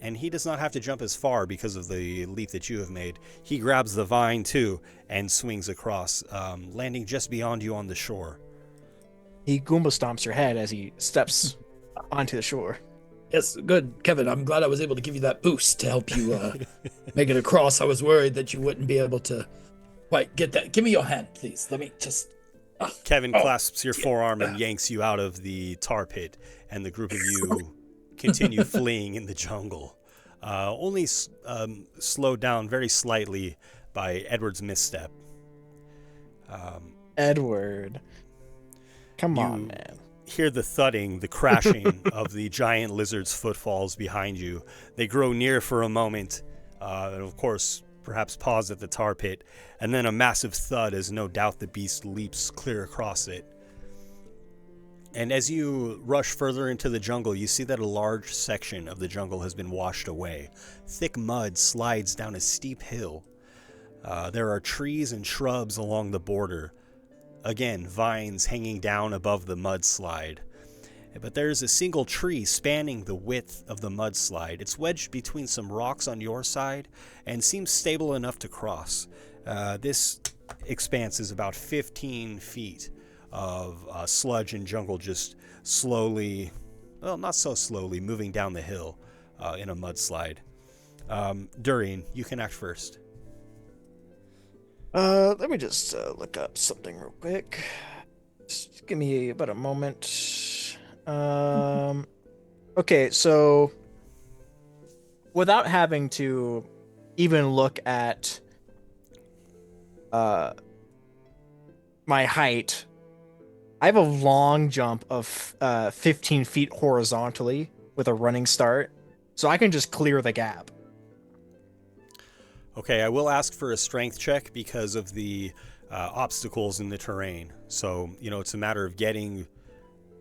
And he does not have to jump as far because of the leap that you have made. He grabs the vine too and swings across, landing just beyond you on the shore. He Goomba stomps your head as he steps onto the shore. Yes, good, Kevin. I'm glad I was able to give you that boost to help you make it across. I was worried that you wouldn't be able to quite get that. Give me your hand, please. Let me just. Kevin clasps your forearm and yanks you out of the tar pit, and the group of you continue fleeing in the jungle, only slowed down very slightly by Edward's misstep. Edward, come on, man. Hear the thudding, the crashing of the giant lizard's footfalls behind you. They grow near for a moment, and of course, perhaps pause at the tar pit, and then a massive thud as no doubt the beast leaps clear across it. And as you rush further into the jungle, you see that a large section of the jungle has been washed away. Thick mud slides down a steep hill. There are trees and shrubs along the border. Again, vines hanging down above the mudslide. But there's a single tree spanning the width of the mudslide. It's wedged between some rocks on your side and seems stable enough to cross. This expanse is about 15 feet of sludge and jungle just slowly, well, not so slowly, moving down the hill in a mudslide. Durian, you can act first. Let me just look up something real quick. Just give me about a moment. Okay, so without having to even look at my height, I have a long jump of 15 feet horizontally with a running start, so I can just clear the gap. Okay, I will ask for a strength check because of the obstacles in the terrain. So, it's a matter of getting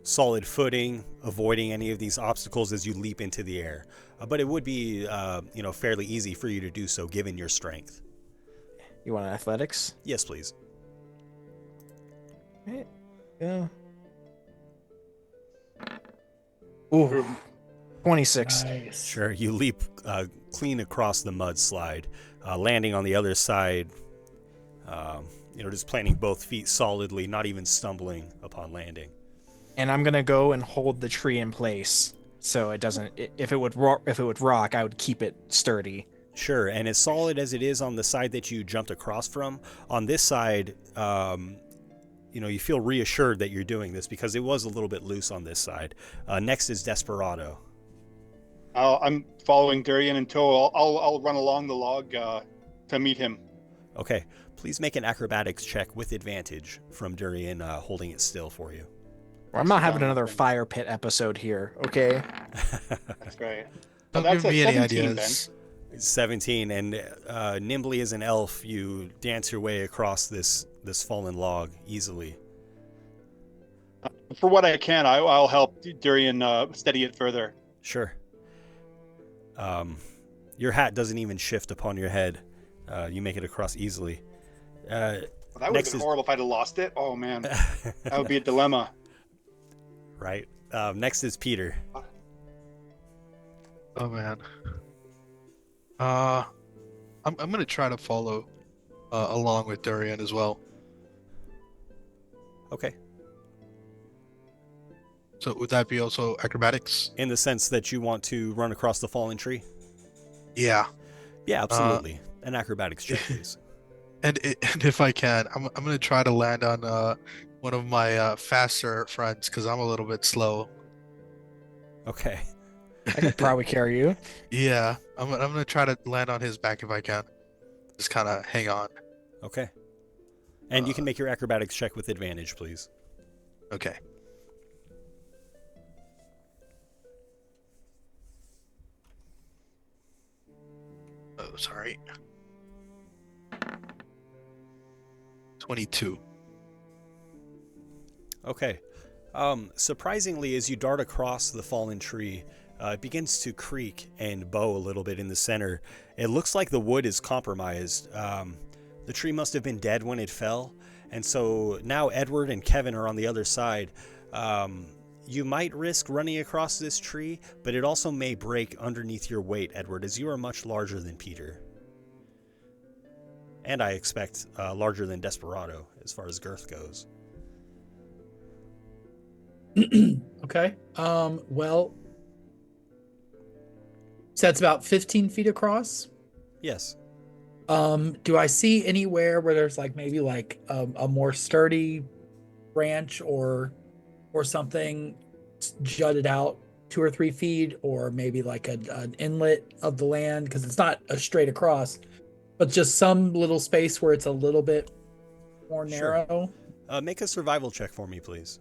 solid footing, avoiding any of these obstacles as you leap into the air. But it would be, fairly easy for you to do so given your strength. You want athletics? Yes, please. Yeah. Ooh, 26. Nice. Sure, you leap clean across the mudslide, landing on the other side, just planting both feet solidly, not even stumbling upon landing. And I'm gonna go and hold the tree in place so it doesn't. If it would rock, I would keep it sturdy. Sure, and as solid as it is on the side that you jumped across from, on this side, you feel reassured that you're doing this because it was a little bit loose on this side. Next is Desperado. I'm following Durian in tow. I'll run along the log to meet him. Okay, please make an acrobatics check with advantage from Durian holding it still for you. Well, I'm not having another fire pit episode here, okay? That's great. Don't That's give me a any 17 ideas. 17, and nimbly as an elf, you dance your way across this fallen log easily. For what I can, I'll help Durian steady it further. Sure. Your hat doesn't even shift upon your head. You make it across easily. Well, that would have been horrible if I'd have lost it. Oh man, that would be a dilemma. Right. Next is Peter. Oh man. I'm gonna try to follow along with Durian as well. Okay. So would that be also acrobatics? In the sense that you want to run across the fallen tree? Yeah. Yeah, absolutely. An acrobatics check, please. And if I can, I'm gonna try to land on one of my faster friends because I'm a little bit slow. Okay. I could probably carry you. Yeah, I'm gonna try to land on his back if I can. Just kind of hang on. Okay. And you can make your acrobatics check with advantage, please. Okay. Oh, sorry. 22. Okay. Surprisingly, as you dart across the fallen tree, it begins to creak and bow a little bit in the center. It looks like the wood is compromised. The tree must have been dead when it fell, and so now Edward and Kevin are on the other side. You might risk running across this tree, but it also may break underneath your weight, Edward, as you are much larger than Peter. And I expect larger than Desperado as far as girth goes. Okay. Well, so that's about 15 feet across. Yes. Do I see anywhere where there's like maybe like a more sturdy branch or something jutted out 2 or 3 feet, or maybe like an inlet of the land? Because it's not a straight across, but just some little space where it's a little bit more narrow. Sure. Make a survival check for me, please.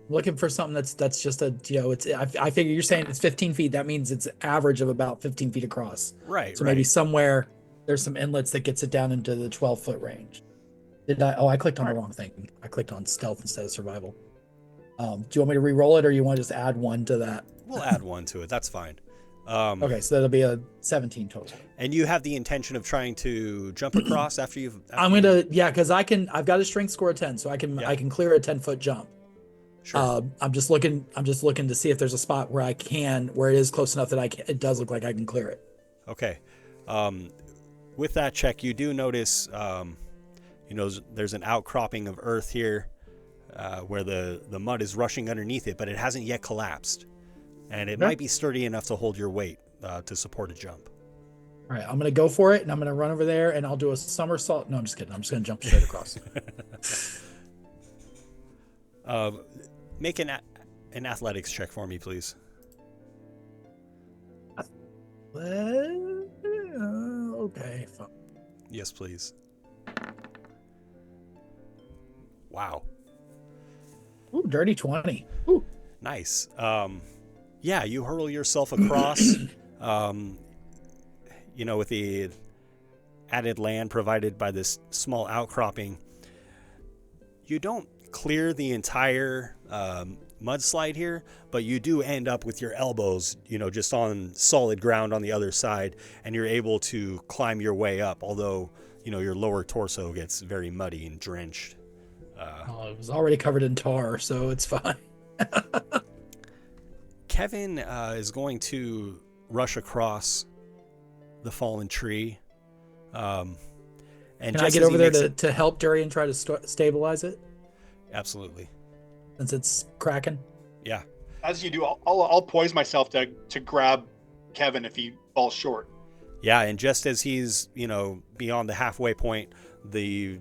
Looking for something that's just a, it's, I figure you're saying it's 15 feet. That means it's average of about 15 feet across. Right. So maybe somewhere there's some inlets that gets it down into the 12-foot range. I clicked on the wrong thing. I clicked on stealth instead of survival. Do you want me to re-roll it, or you want to just add 1 to that? We'll add 1 to it. That's fine. Okay, so that'll be a 17 total. And you have the intention of trying to jump across after you've... because I've got a strength score of 10, so I can clear a 10-foot jump. Sure. I'm just looking to see if there's a spot where where it is close enough that it does look like I can clear it. Okay. With that check, you do notice, there's an outcropping of earth here where the mud is rushing underneath it, but it hasn't yet collapsed. And it might be sturdy enough to hold your weight to support a jump. All right, I'm going to go for it, and I'm going to run over there, and I'll do a somersault. No, I'm just kidding. I'm just going to jump straight across. Make an athletics check for me, please. Okay. Fine. Yes, please. Wow. Ooh, dirty 20. Ooh. Nice. Yeah, you hurl yourself across, with the added land provided by this small outcropping. You don't clear the entire mudslide here, but you do end up with your elbows, just on solid ground on the other side, and you're able to climb your way up, although, your lower torso gets very muddy and drenched. It was already covered in tar, so it's fine. Kevin is going to rush across the fallen tree. And can I get over there to help Durian try to stabilize it? Absolutely. Since it's cracking? Yeah. As you do, I'll poise myself to grab Kevin if he falls short. Yeah, and just as he's, beyond the halfway point, the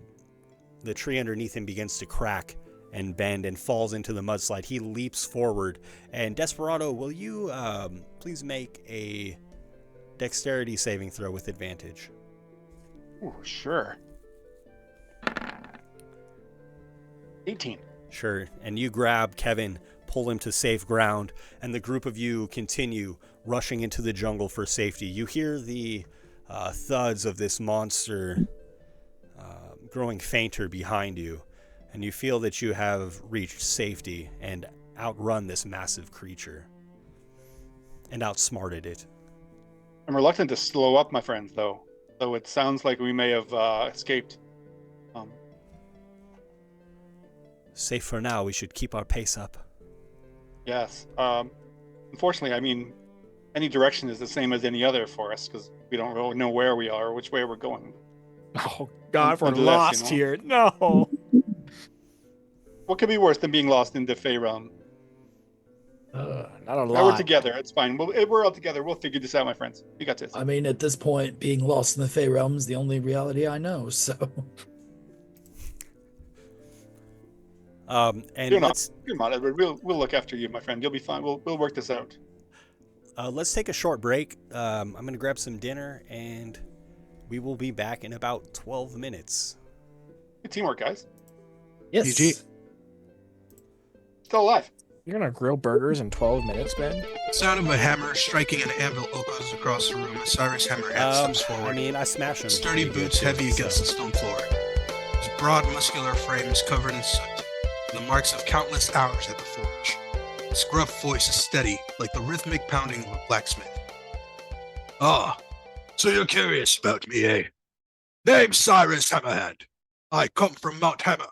tree underneath him begins to crack and bend and falls into the mudslide. He leaps forward. And Desperado, will you please make a dexterity saving throw with advantage? Oh, sure. 18. Sure. And you grab Kevin, pull him to safe ground, and the group of you continue rushing into the jungle for safety. You hear the thuds of this monster growing fainter behind you, and you feel that you have reached safety and outrun this massive creature and outsmarted it. I'm reluctant to slow up, my friends, though. So it sounds like we may have escaped. Safe for now. We should keep our pace up. Yes. Unfortunately, I mean, any direction is the same as any other for us because we don't really know where we are or which way we're going. Oh God, we're Nonetheless, lost here. No. What could be worse than being lost in the Fey realm? Not a lot. Now we're together. It's fine. We're all together. We'll figure this out, my friends. We got this. I mean, at this point, being lost in the Fey realm is the only reality I know. So. And You're not, Edward. We'll look after you, my friend. You'll be fine. We'll work this out. Let's take a short break. I'm going to grab some dinner, and we will be back in about 12 minutes. Good teamwork, guys. Yes. GG. Still alive. You're gonna grill burgers in 12 minutes, man? Sound of a hammer striking an anvil echoes across the room as Cyrus Hammerhead steps forward. I mean, I smash him. Sturdy boots heavy against the stone floor. His broad, muscular frame is covered in soot, the marks of countless hours at the forge. His gruff voice is steady, like the rhythmic pounding of a blacksmith. Ah, so you're curious about me, eh? Name's Cyrus Hammerhead. I come from Mount Hammer,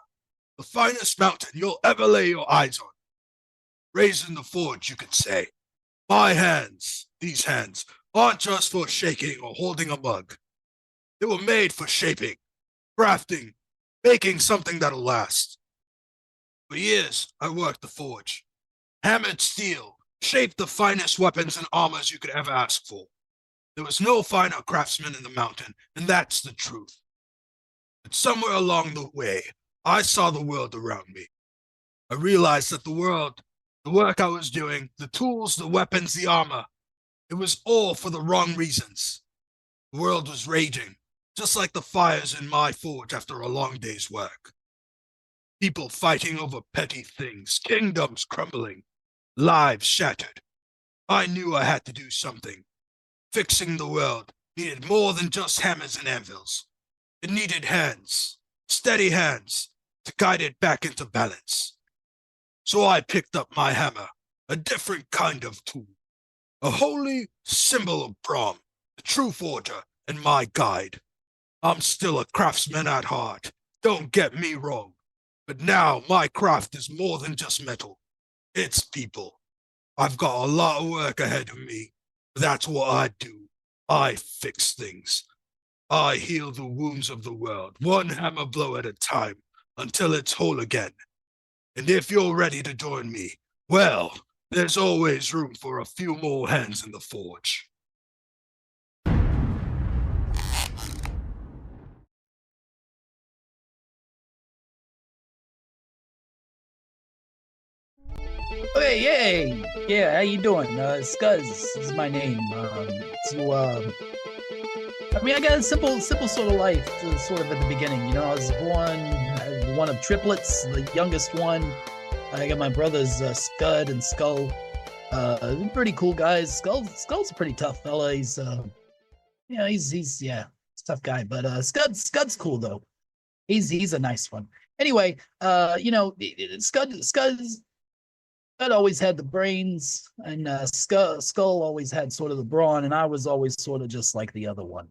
the finest mountain you'll ever lay your eyes on. Raised in the forge, you could say. My hands, these hands, aren't just for shaking or holding a mug. They were made for shaping, crafting, making something that'll last. For years, I worked the forge. Hammered steel, shaped the finest weapons and armors you could ever ask for. There was no finer craftsman in the mountain, and that's the truth. But somewhere along the way, I saw the world around me. I realized that the work I was doing, the tools, the weapons, the armor, it was all for the wrong reasons. The world was raging, just like the fires in my forge after a long day's work. People fighting over petty things, kingdoms crumbling, lives shattered. I knew I had to do something. Fixing the world needed more than just hammers and anvils. It needed hands, steady hands, to guide it back into balance. So I picked up my hammer, a different kind of tool, a holy symbol of Brahm, the true forger, and my guide. I'm still a craftsman at heart, don't get me wrong, but now my craft is more than just metal. It's people. I've got a lot of work ahead of me, but that's what I do. I fix things. I heal the wounds of the world, one hammer blow at a time, until it's whole again. And if you're ready to join me, well, there's always room for a few more hands in the forge. Hey, yay! Yeah, how you doing? Scuzz is my name. I mean, I got a simple sort of life, sort of at the beginning. You know, I was born one of triplets, the youngest one. I got my brothers Scud and Skull. Pretty cool guys. Skull's a pretty tough fella. He's he's a tough guy. But Scud's cool though. He's a nice one. Anyway, Scud always had the brains, and Skull always had sort of the brawn, and I was always sort of just like the other one.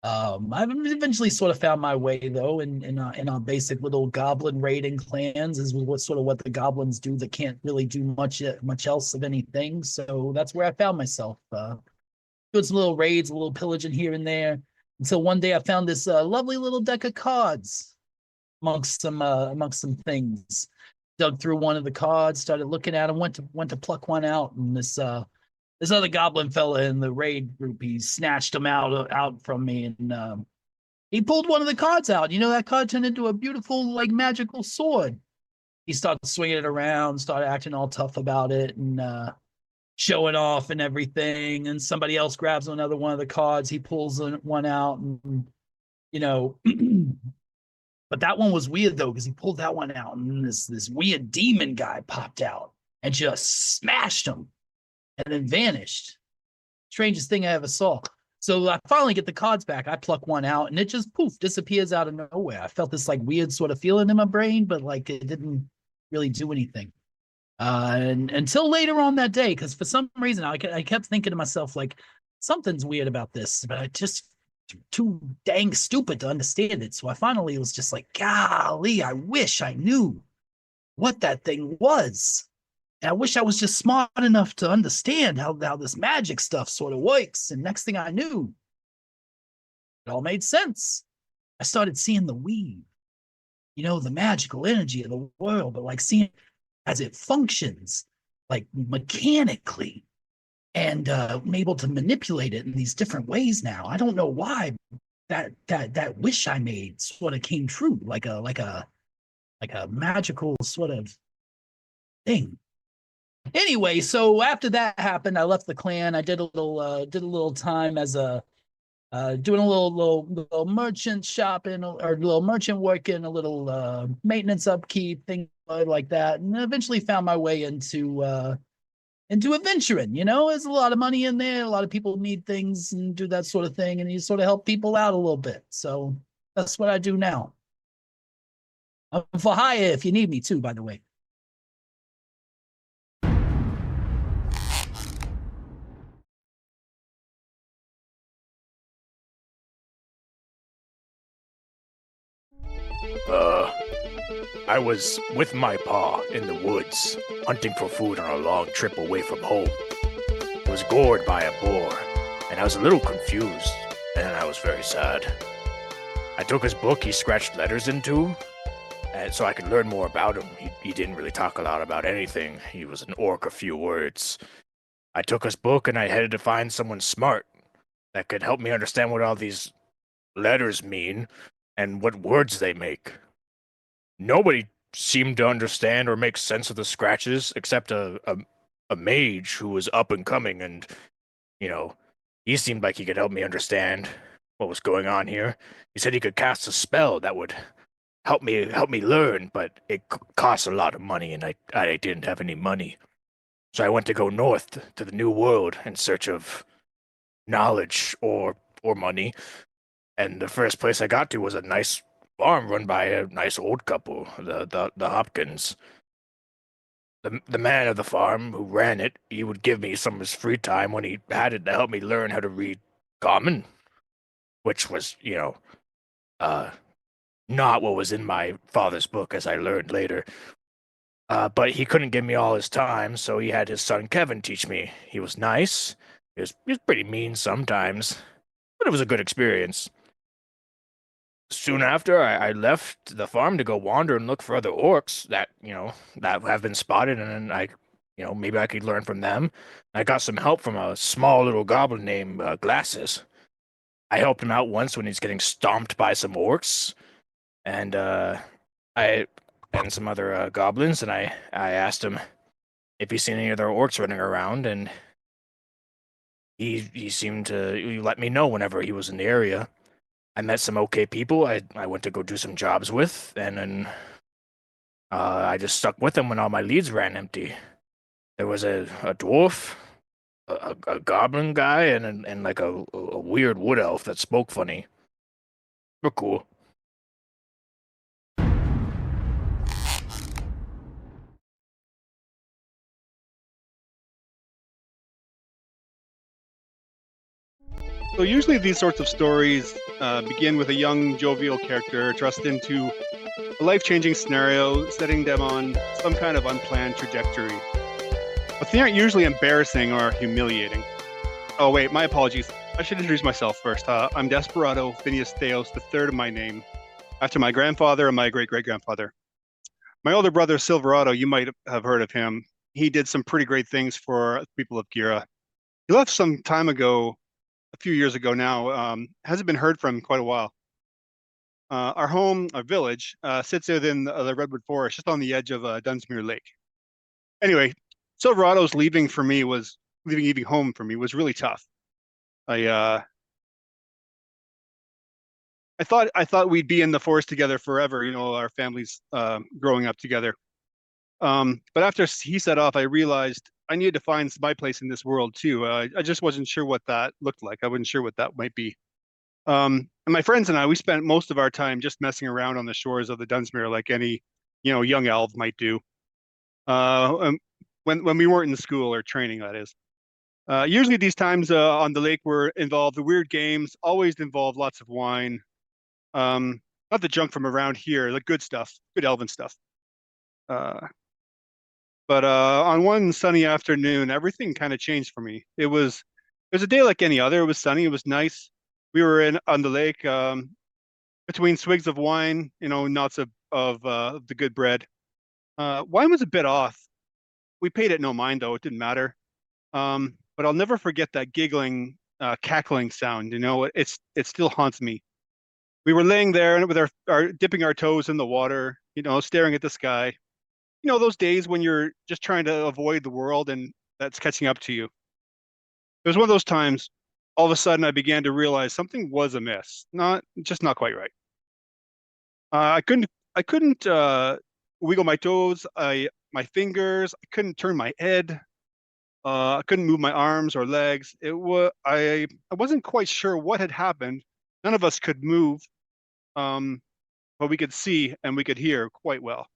I've eventually sort of found my way though in our basic little goblin raiding clans is what the goblins do that can't really do much else of anything. So that's where I found myself doing some little raids, a little pillaging here and there, until one day I found this lovely little deck of cards amongst some things. Dug through one of the cards, started looking at them, went to pluck one out, and this other goblin fella in the raid group, he snatched them out from me, and he pulled one of the cards out. You know, that card turned into a beautiful, like, magical sword. He started swinging it around, started acting all tough about it, and showing off and everything. And somebody else grabs another one of the cards. He pulls one out, and but that one was weird though, because he pulled that one out, and this weird demon guy popped out and just smashed him and then vanished. Strangest thing I ever saw. So I finally get the cards back. I pluck one out, and it just poof disappears out of nowhere. I felt this like weird sort of feeling in my brain, but like it didn't really do anything. And until later on that day, because for some reason I kept thinking to myself, like, something's weird about this, but I just too dang stupid to understand it. So I finally was just like, golly, I wish I knew what that thing was. And I wish I was just smart enough to understand how this magic stuff sort of works. And next thing I knew, it all made sense. I started seeing the weave, the magical energy of the world, but like seeing as it functions, like mechanically, and I'm able to manipulate it in these different ways now. I don't know why that wish I made sort of came true, like a magical sort of thing. Anyway, so after that happened, I left the clan. I did a little time as a doing a little merchant shopping or little merchant working, a little maintenance upkeep, things like that, and eventually found my way into adventuring. There's a lot of money in there. A lot of people need things and do that sort of thing, and you sort of help people out a little bit. So that's what I do now. I'm for hire if you need me too, by the way. I was with my pa in the woods, hunting for food on a long trip away from home. I was gored by a boar, and I was a little confused, and I was very sad. I took his book he scratched letters into, and so I could learn more about him. He didn't really talk a lot about anything. He was an orc of few words. I took his book and I headed to find someone smart that could help me understand what all these letters mean and what words they make. Nobody seemed to understand or make sense of the scratches except a mage who was up and coming, and he seemed like he could help me understand what was going on here. He said he could cast a spell that would help me learn, but it costs a lot of money, and I didn't have any money. So I went to go north to the New World in search of knowledge or money, and the first place I got to was a nice farm run by a nice old couple, the Hopkins. The man of the farm who ran it, he would give me some of his free time when he had it to help me learn how to read Common, which was, not what was in my father's book, as I learned later. But he couldn't give me all his time, so he had his son Kevin teach me. He was nice. He was pretty mean sometimes, but it was a good experience. Soon after, I left the farm to go wander and look for other orcs that have been spotted, and then maybe I could learn from them. I got some help from a small little goblin named Glasses. I helped him out once when he's getting stomped by some orcs, and some other goblins, and I asked him if he's seen any other orcs running around, and he seemed to let me know whenever he was in the area. I met some okay people I went to go do some jobs with, and then I just stuck with them when all my leads ran empty. There was a dwarf, a goblin guy, and like a weird wood elf that spoke funny. We're cool. So usually these sorts of stories begin with a young, jovial character thrust into a life-changing scenario, setting them on some kind of unplanned trajectory. But they aren't usually embarrassing or humiliating. Oh wait, my apologies. I should introduce myself first. I'm Desperado Phineas Theos, the third of my name, after my grandfather and my great-great-grandfather. My older brother, Silverado, you might have heard of him. He did some pretty great things for the people of Gira. He left some time ago, a few years ago now, hasn't been heard from in quite a while. Our home, our village, sits within the Redwood Forest, just on the edge of Dunsmuir Lake. Anyway, Silverado's leaving home for me was really tough. I thought we'd be in the forest together forever, our families growing up together. But after he set off, I realized I needed to find my place in this world too. I just wasn't sure what that looked like. I wasn't sure what that might be. And my friends and I, we spent most of our time just messing around on the shores of the Dunsmuir, like any, young elf might do. When we weren't in school or training, that is. Usually these times on the lake were involved the weird games, always involved lots of wine. Not the junk from around here, the good stuff, good elven stuff. But on one sunny afternoon, everything kind of changed for me. It was a day like any other. It was sunny. It was nice. We were in on the lake between swigs of wine, knots of the good bread. Wine was a bit off. We paid it no mind though. It didn't matter. But I'll never forget that giggling, cackling sound. It still haunts me. We were laying there with our dipping our toes in the water, staring at the sky. Those days when you're just trying to avoid the world and that's catching up to you. It was one of those times, all of a sudden I began to realize something was amiss. Not quite right. I couldn't wiggle my toes, my fingers, I couldn't turn my head. I couldn't move my arms or legs. I wasn't quite sure what had happened. None of us could move, but we could see and we could hear quite well.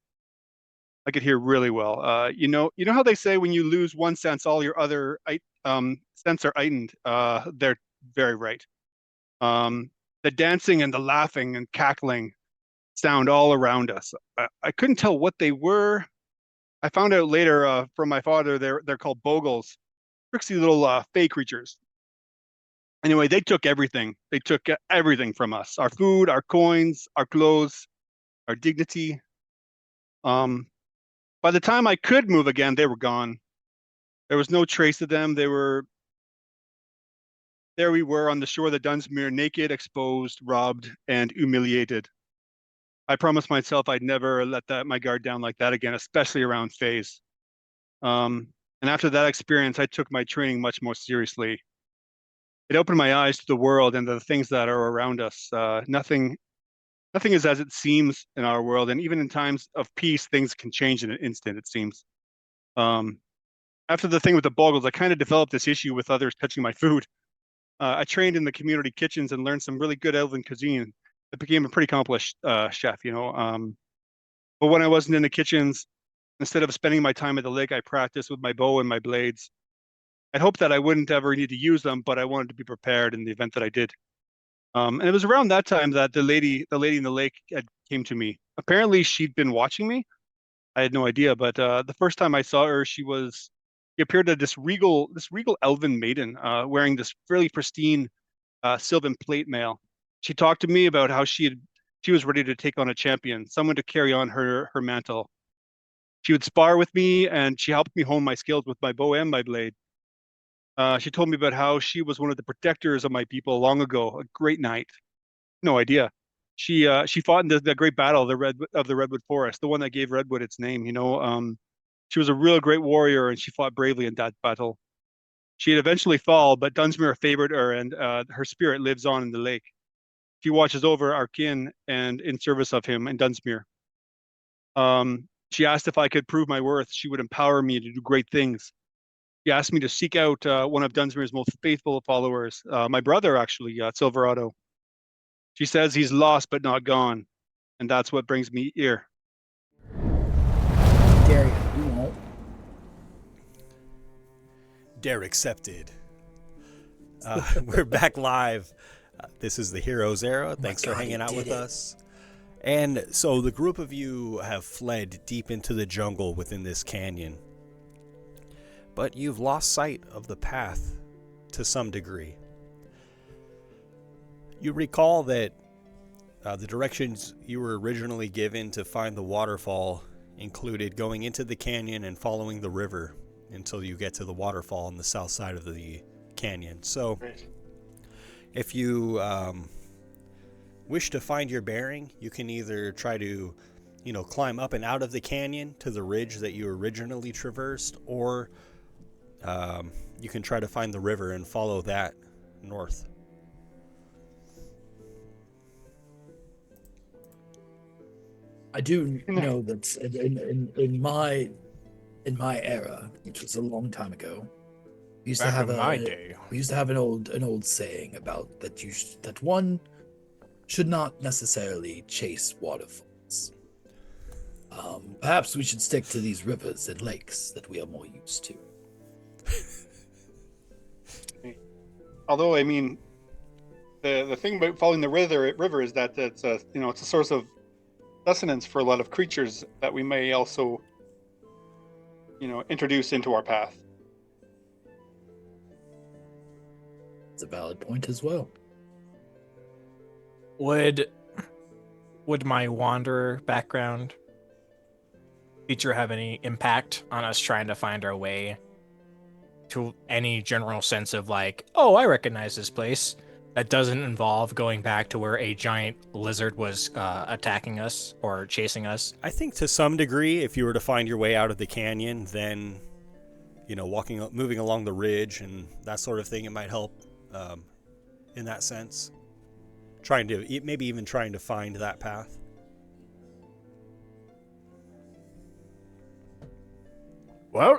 I could hear really well. You know how they say when you lose one sense, all your other sense are heightened. They're very right. The dancing and the laughing and cackling sound all around us. I couldn't tell what they were. I found out later from my father they're called bogles, tricksy little fey creatures. Anyway, they took everything. They took everything from us: our food, our coins, our clothes, our dignity. By the time I could move again, they were gone. There was no trace of them. There we were on the shore of the Dunsmuir, naked, exposed, robbed, and humiliated. I promised myself I'd never let my guard down like that again, especially around fays. And after that experience, I took my training much more seriously. It opened my eyes to the world and the things that are around us. Nothing is as it seems in our world, and even in times of peace, things can change in an instant, it seems. After the thing with the boggles, I kind of developed this issue with others touching my food. I trained in the community kitchens and learned some really good elven cuisine. I became a pretty accomplished chef, But when I wasn't in the kitchens, instead of spending my time at the lake, I practiced with my bow and my blades. I'd hoped that I wouldn't ever need to use them, but I wanted to be prepared in the event that I did. And it was around that time that the lady in the lake came to me. Apparently, she'd been watching me. I had no idea, but the first time I saw her, she appeared as this regal elven maiden, wearing this fairly pristine sylvan plate mail. She talked to me about how she was ready to take on a champion, someone to carry on her mantle. She would spar with me, and she helped me hone my skills with my bow and my blade. She told me about how she was one of the protectors of my people long ago, a great knight. No idea. She fought in the great battle of the Redwood Forest, the one that gave Redwood its name. She was a real great warrior, and she fought bravely in that battle. She'd eventually fall, but Dunsmuir favored her, and her spirit lives on in the lake. She watches over our kin and in service of him in Dunsmuir. She asked if I could prove my worth. She would empower me to do great things. She asked me to seek out one of Dunsmuir's most faithful followers, my brother, actually, Silverado. She says he's lost but not gone, and that's what brings me here. Gary, you won't. Dare accepted. We're back live. This is the Heroes Era. Thanks for hanging out with us. And so the group of you have fled deep into the jungle within this canyon. But you've lost sight of the path to some degree. You recall that the directions you were originally given to find the waterfall included going into the canyon and following the river until you get to the waterfall on the south side of the canyon. So if you wish to find your bearing, you can either try to climb up and out of the canyon to the ridge that you originally traversed, or you can try to find the river and follow that north. I do know that in my era, which was a long time ago, we used to have an old saying about that one should not necessarily chase waterfalls. Perhaps we should stick to these rivers and lakes that we are more used to. although I mean, the thing about following the river is that it's a it's a source of sustenance for a lot of creatures that we may also introduce into our path. It's a valid point as well. Would my wanderer background feature have any impact on us trying to find our way to any general sense of like, oh, I recognize this place, that doesn't involve going back to where a giant lizard was attacking us or chasing us? I think to some degree, if you were to find your way out of the canyon, then, moving along the ridge and that sort of thing, it might help in that sense. Maybe even trying to find that path. Well,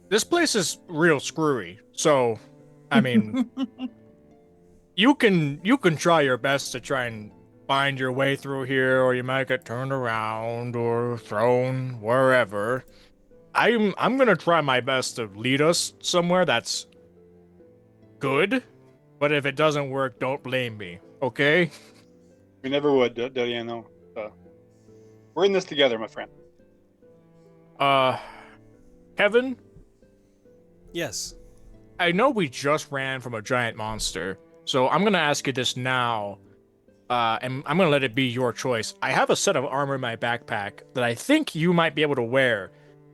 this place is real screwy, so I mean, you can try your best to try and find your way through here, or you might get turned around or thrown wherever. I'm gonna try my best to lead us somewhere that's good, but if it doesn't work, don't blame me, okay? We never would, Dariano. We're in this together, my friend. Kevin? Yes. I know we just ran from a giant monster, so I'm gonna ask you this now, and I'm gonna let it be your choice. I have a set of armor in my backpack that I think you might be able to wear,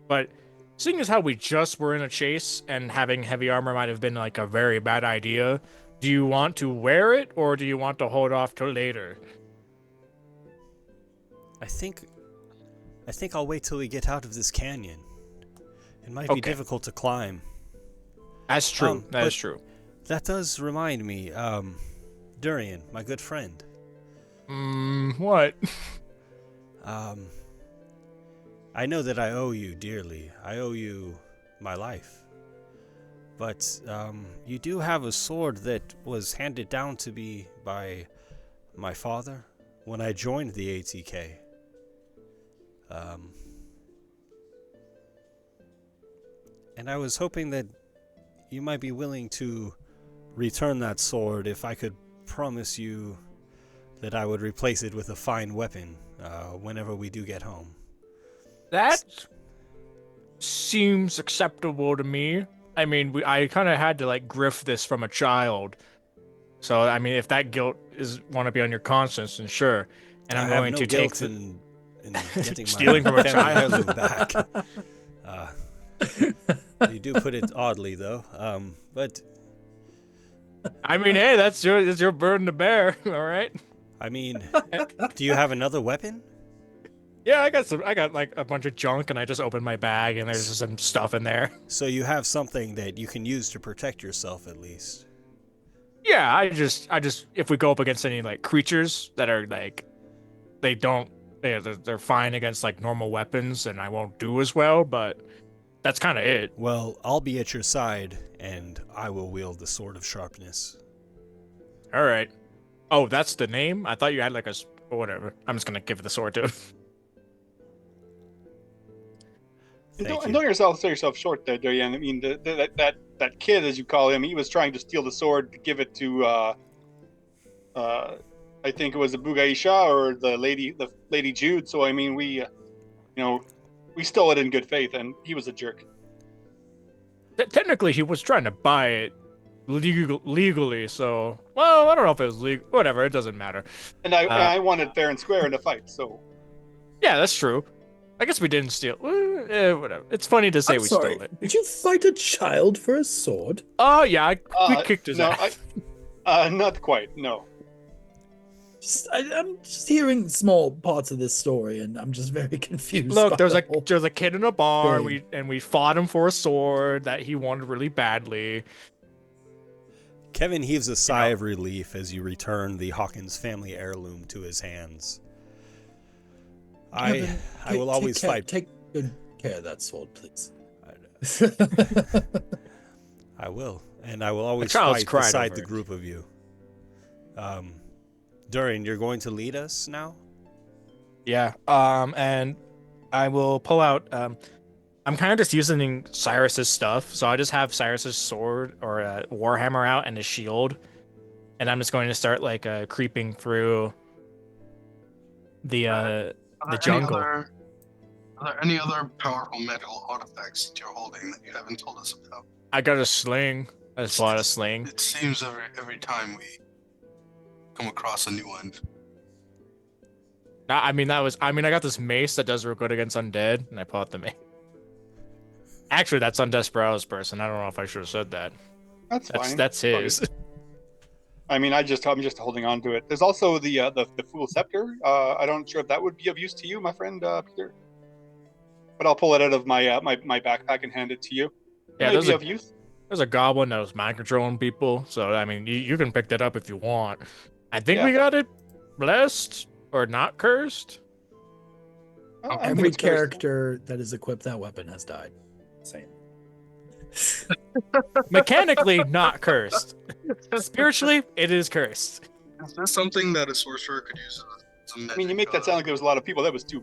but seeing as how we just were in a chase and having heavy armor might have been like a very bad idea, do you want to wear it or do you want to hold off till later? I think I'll wait till we get out of this canyon. It might be difficult to climb. That's true. That is true. That does remind me, Durian, my good friend. What? I know that I owe you dearly. I owe you my life. But you do have a sword that was handed down to me by my father when I joined the ATK. And I was hoping that you might be willing to return that sword if I could promise you that I would replace it with a fine weapon whenever we do get home. That seems acceptable to me. I mean, I kind of had to like grift this from a child. So, I mean, if that guilt want to be on your conscience, then sure. And I'm going to take in getting stealing from a child back. You do put it oddly, though. But I mean, hey, that's your burden to bear. All right. I mean, do you have another weapon? Yeah, I got like a bunch of junk, and I just opened my bag, and there's just some stuff in there. So you have something that you can use to protect yourself, at least. Yeah, I just if we go up against any like creatures that are like, they're fine against like normal weapons, and I won't do as well, but that's kind of it. Well, I'll be at your side, and I will wield the Sword of Sharpness. All right. Oh, that's the name? I thought you had like whatever. I'm just gonna give the sword to him. Don't sell yourself short there, Darian. I mean, that kid, as you call him, he was trying to steal the sword to give it to, I think it was the Bugaisha or the lady Jude. So I mean, we stole it in good faith, and he was a jerk. Technically, he was trying to buy it legally. So, well, I don't know if it was legal. Whatever, it doesn't matter. And I wanted fair and square in the fight. So, yeah, that's true. I guess we didn't steal. Whatever. It's funny to say stole it. Did you fight a child for a sword? Oh yeah, we kicked his ass. Not quite. No. I'm just hearing small parts of this story, and I'm just very confused. Look, there's a kid in a bar, and we fought him for a sword that he wanted really badly. Kevin heaves a sigh of relief as you return the Hawkins family heirloom to his hands. Kevin, I will always fight. Take good care of that sword, please. I will, and I will always fight beside the group of you. Durian, you're going to lead us now? Yeah. And I will pull out I'm kind of just using Cyrus's stuff, so I just have Cyrus's sword or a warhammer out and a shield, and I'm just going to start like creeping through the jungle. Are there any other powerful metal artifacts that you're holding that you haven't told us about? I got a sling. I just bought a sling. It seems every time we come across a new one. I got this mace that does real good against undead, and I bought the mace. Actually, that's on Desperado's person. I don't know if I should have said that. That's fine. That's his. I mean, I'm just holding on to it. There's also the Fool Scepter. I'm not sure if that would be of use to you, my friend Peter. But I'll pull it out of my my backpack and hand it to you. Yeah, Maybe of use. There's a goblin that was mind controlling people, so I mean, you can pick that up if you want. I think we got it blessed or not cursed. Every character that is equipped that weapon has died. Same. Mechanically, not cursed. Spiritually, it is cursed. Is this something that a sorcerer could use as a magic? I mean, you make that sound like there was a lot of people. That was two.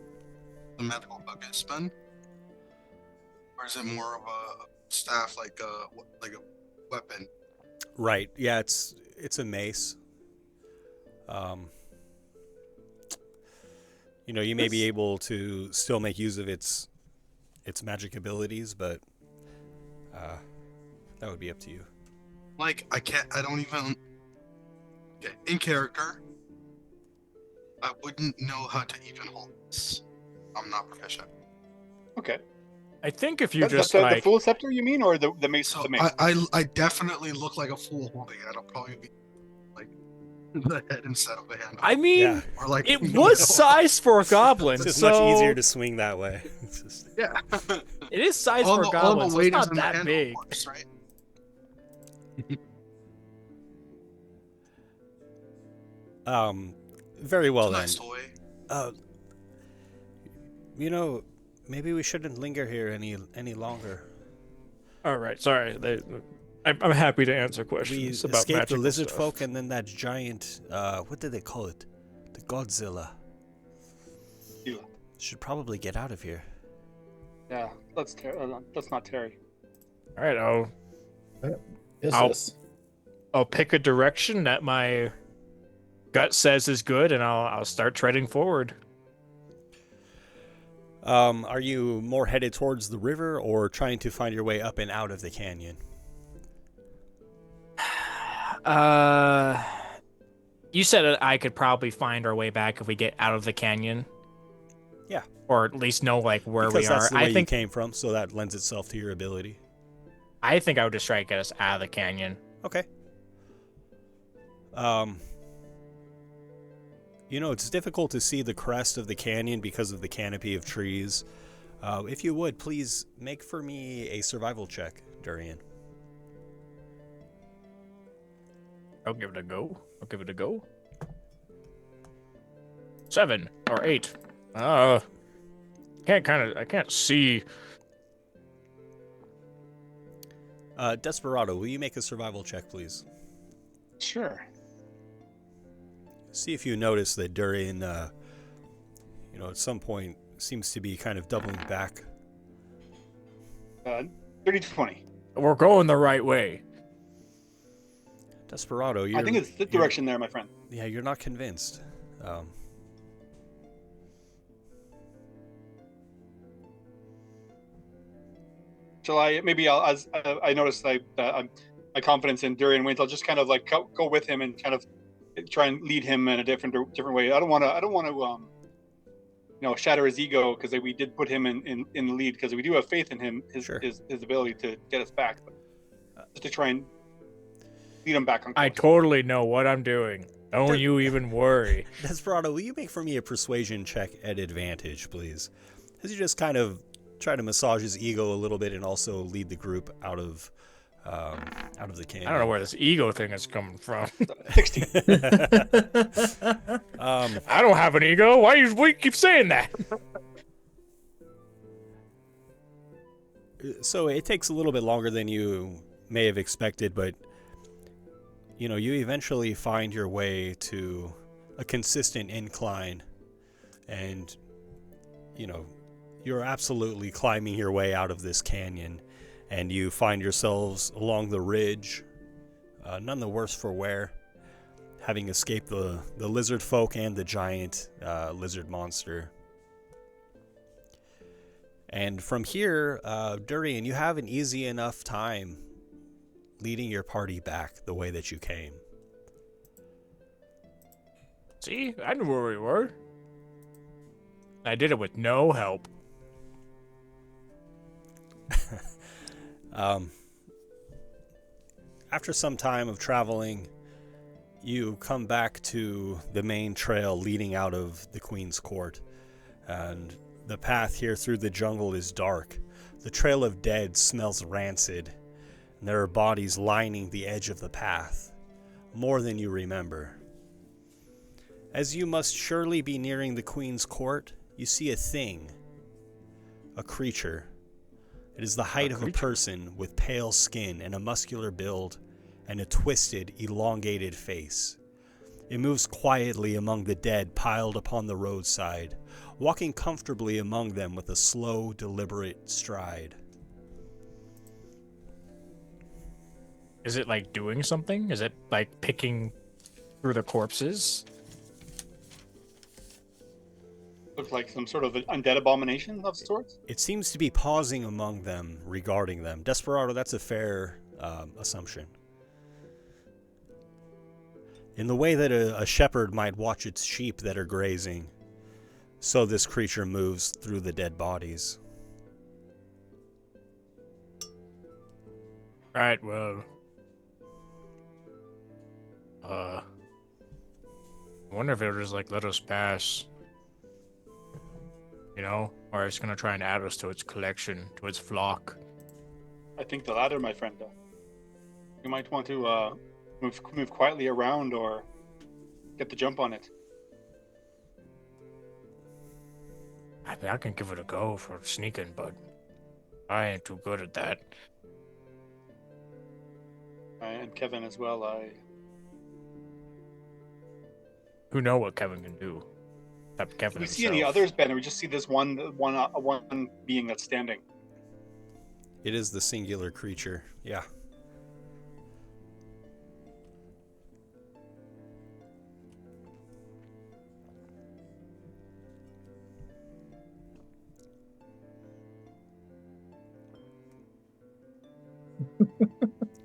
The magical bucket spin, or is it more of a staff, like a weapon? Right. Yeah, it's a mace. You may be able to still make use of its magic abilities, but that would be up to you. Like, I don't even... Okay, in character, I wouldn't know how to even hold this. I'm not proficient. Okay. I think if you the Fool Scepter, you mean, or the mace? So the mace? I definitely look like a fool holding it. I'll probably be like the head instead of the hand. I mean, Yeah. Or like it was sized for a goblin. It's just so... much easier to swing that way. Yeah. It is sized for a goblin, so it's not that big. Course, right? Very well then. Nice toy. Maybe we shouldn't linger here any longer. All right, sorry. I'm happy to answer questions We about escaped the magical lizard stuff. folk and then that giant, what did they call it? The Godzilla. Should probably get out of here. Yeah, that's not Terry. All right, Is I'll- this? I'll pick a direction that my gut says is good, and I'll start treading forward. Are you more headed towards the river or trying to find your way up and out of the canyon? You said I could probably find our way back if we get out of the canyon. Yeah. Or at least know like where Because we that's are. the way I think you came from, so that lends itself to your ability. I think I would just try to get us out of the canyon. Okay. It's difficult to see the crest of the canyon because of the canopy of trees. If you would, please make for me a survival check, Durian. I'll give it a go. 7 or 8. I can't see. Desperado, will you make a survival check, please? Sure. See if you notice that Durian, at some point seems to be kind of doubling back. 30-20. We're going the right way. Desperado, I think it's the direction there, my friend. Yeah, you're not convinced. Shall I? Maybe as I noticed, my confidence in Durian Wint, I'll just kind of like go with him and kind of try and lead him in a different way. I don't want to shatter his ego, because we did put him in the lead, because we do have faith in him, his ability to get us back, but just to try and lead him back on course. I totally know what I'm doing. Don't you even worry. Desperado, will you make for me a persuasion check at advantage, please? As you just kind of try to massage his ego a little bit and also lead the group out of the canyon. I don't know where this ego thing is coming from. 16. I don't have an ego. Why you keep saying that? So it takes a little bit longer than you may have expected, but you eventually find your way to a consistent incline, and You're absolutely climbing your way out of this canyon, and you find yourselves along the ridge, none the worse for wear, having escaped the lizard folk and the giant lizard monster. And from here, Durian, you have an easy enough time leading your party back the way that you came. See, I knew where we were. I did it with no help. After some time of traveling, you come back to the main trail leading out of the Queen's Court, and the path here through the jungle is dark. The trail of dead smells rancid, and there are bodies lining the edge of the path, more than you remember. As you must surely be nearing the Queen's Court, you see a thing, a creature. It is the height of a person with pale skin and a muscular build and a twisted, elongated face. It moves quietly among the dead piled upon the roadside, walking comfortably among them with a slow, deliberate stride. Is it like doing something? Is it like picking through the corpses? Looks like some sort of undead abomination of sorts. It seems to be pausing among them, regarding them. Desperado, that's a fair assumption. In the way that a shepherd might watch its sheep that are grazing, so this creature moves through the dead bodies. Right, well... I wonder if it'll just, like, let us pass. You know? Or it's gonna try and add us to its collection, to its flock. I think the latter, my friend. You might want to move quietly around or get the jump on it. I think I can give it a go for sneaking, but I ain't too good at that. And Kevin as well. Who know what Kevin can do? Except Kevin Do we himself. see any others, Ben? Or we just see this one being that's standing? It is the singular creature, yeah.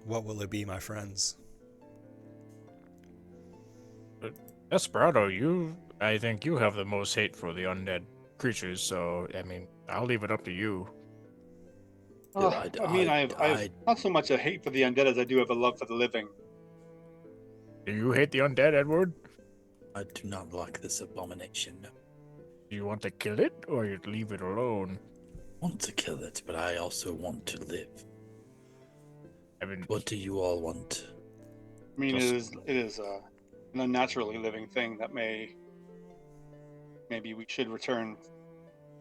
What will it be, my friends? Desperado, I think you have the most hate for the undead creatures, so, I mean, I'll leave it up to you. I've not so much a hate for the undead as I do have a love for the living. Do you hate the undead, Edward? I do not like this abomination. Do you want to kill it, or you leave it alone? I want to kill it, but I also want to live. I mean, what do you all want? I mean, it is an unnaturally living thing that maybe we should return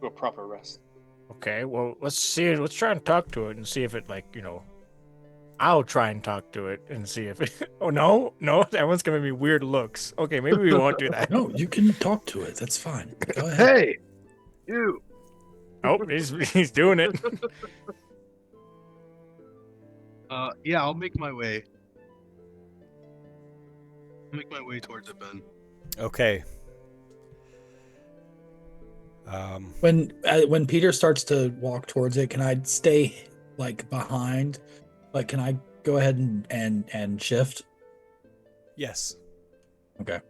to a proper rest. Okay, well, let's try and talk to it and see if it, like, I'll try and talk to it and see if it... Oh, no, everyone's giving me weird looks. Okay, maybe we won't do that. No, you can talk to it. That's fine. Go ahead. Hey, you. Oh, he's doing it. Yeah, I'll make my way. Make my way towards it, Ben. Okay. When Peter starts to walk towards it, can I stay like behind? Like, can I go ahead and shift? Yes. Okay.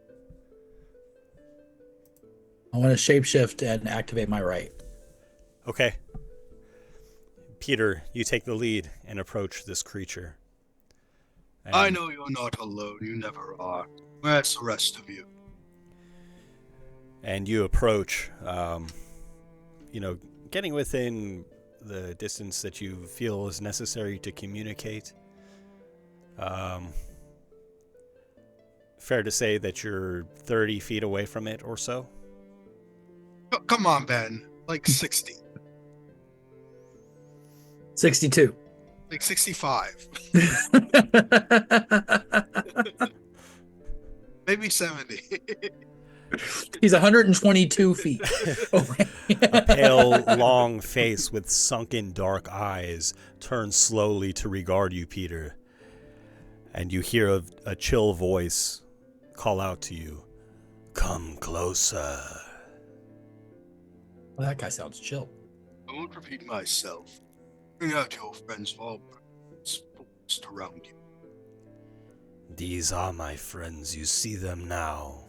I want to shapeshift and activate my right. Okay. Peter, you take the lead and approach this creature. I know you're not alone. You never are. Where's the rest of you? And you approach, getting within the distance that you feel is necessary to communicate. Fair to say that you're 30 feet away from it or so? Come on, Ben. Like 60. 62. Like 65. Maybe 70. He's 122 feet away. A pale, long face with sunken dark eyes turns slowly to regard you, Peter. And you hear a chill voice call out to you, "Come closer." Well, that guy sounds chill. I won't repeat myself. Bring out your friends, all focused around you. These are my friends. You see them now.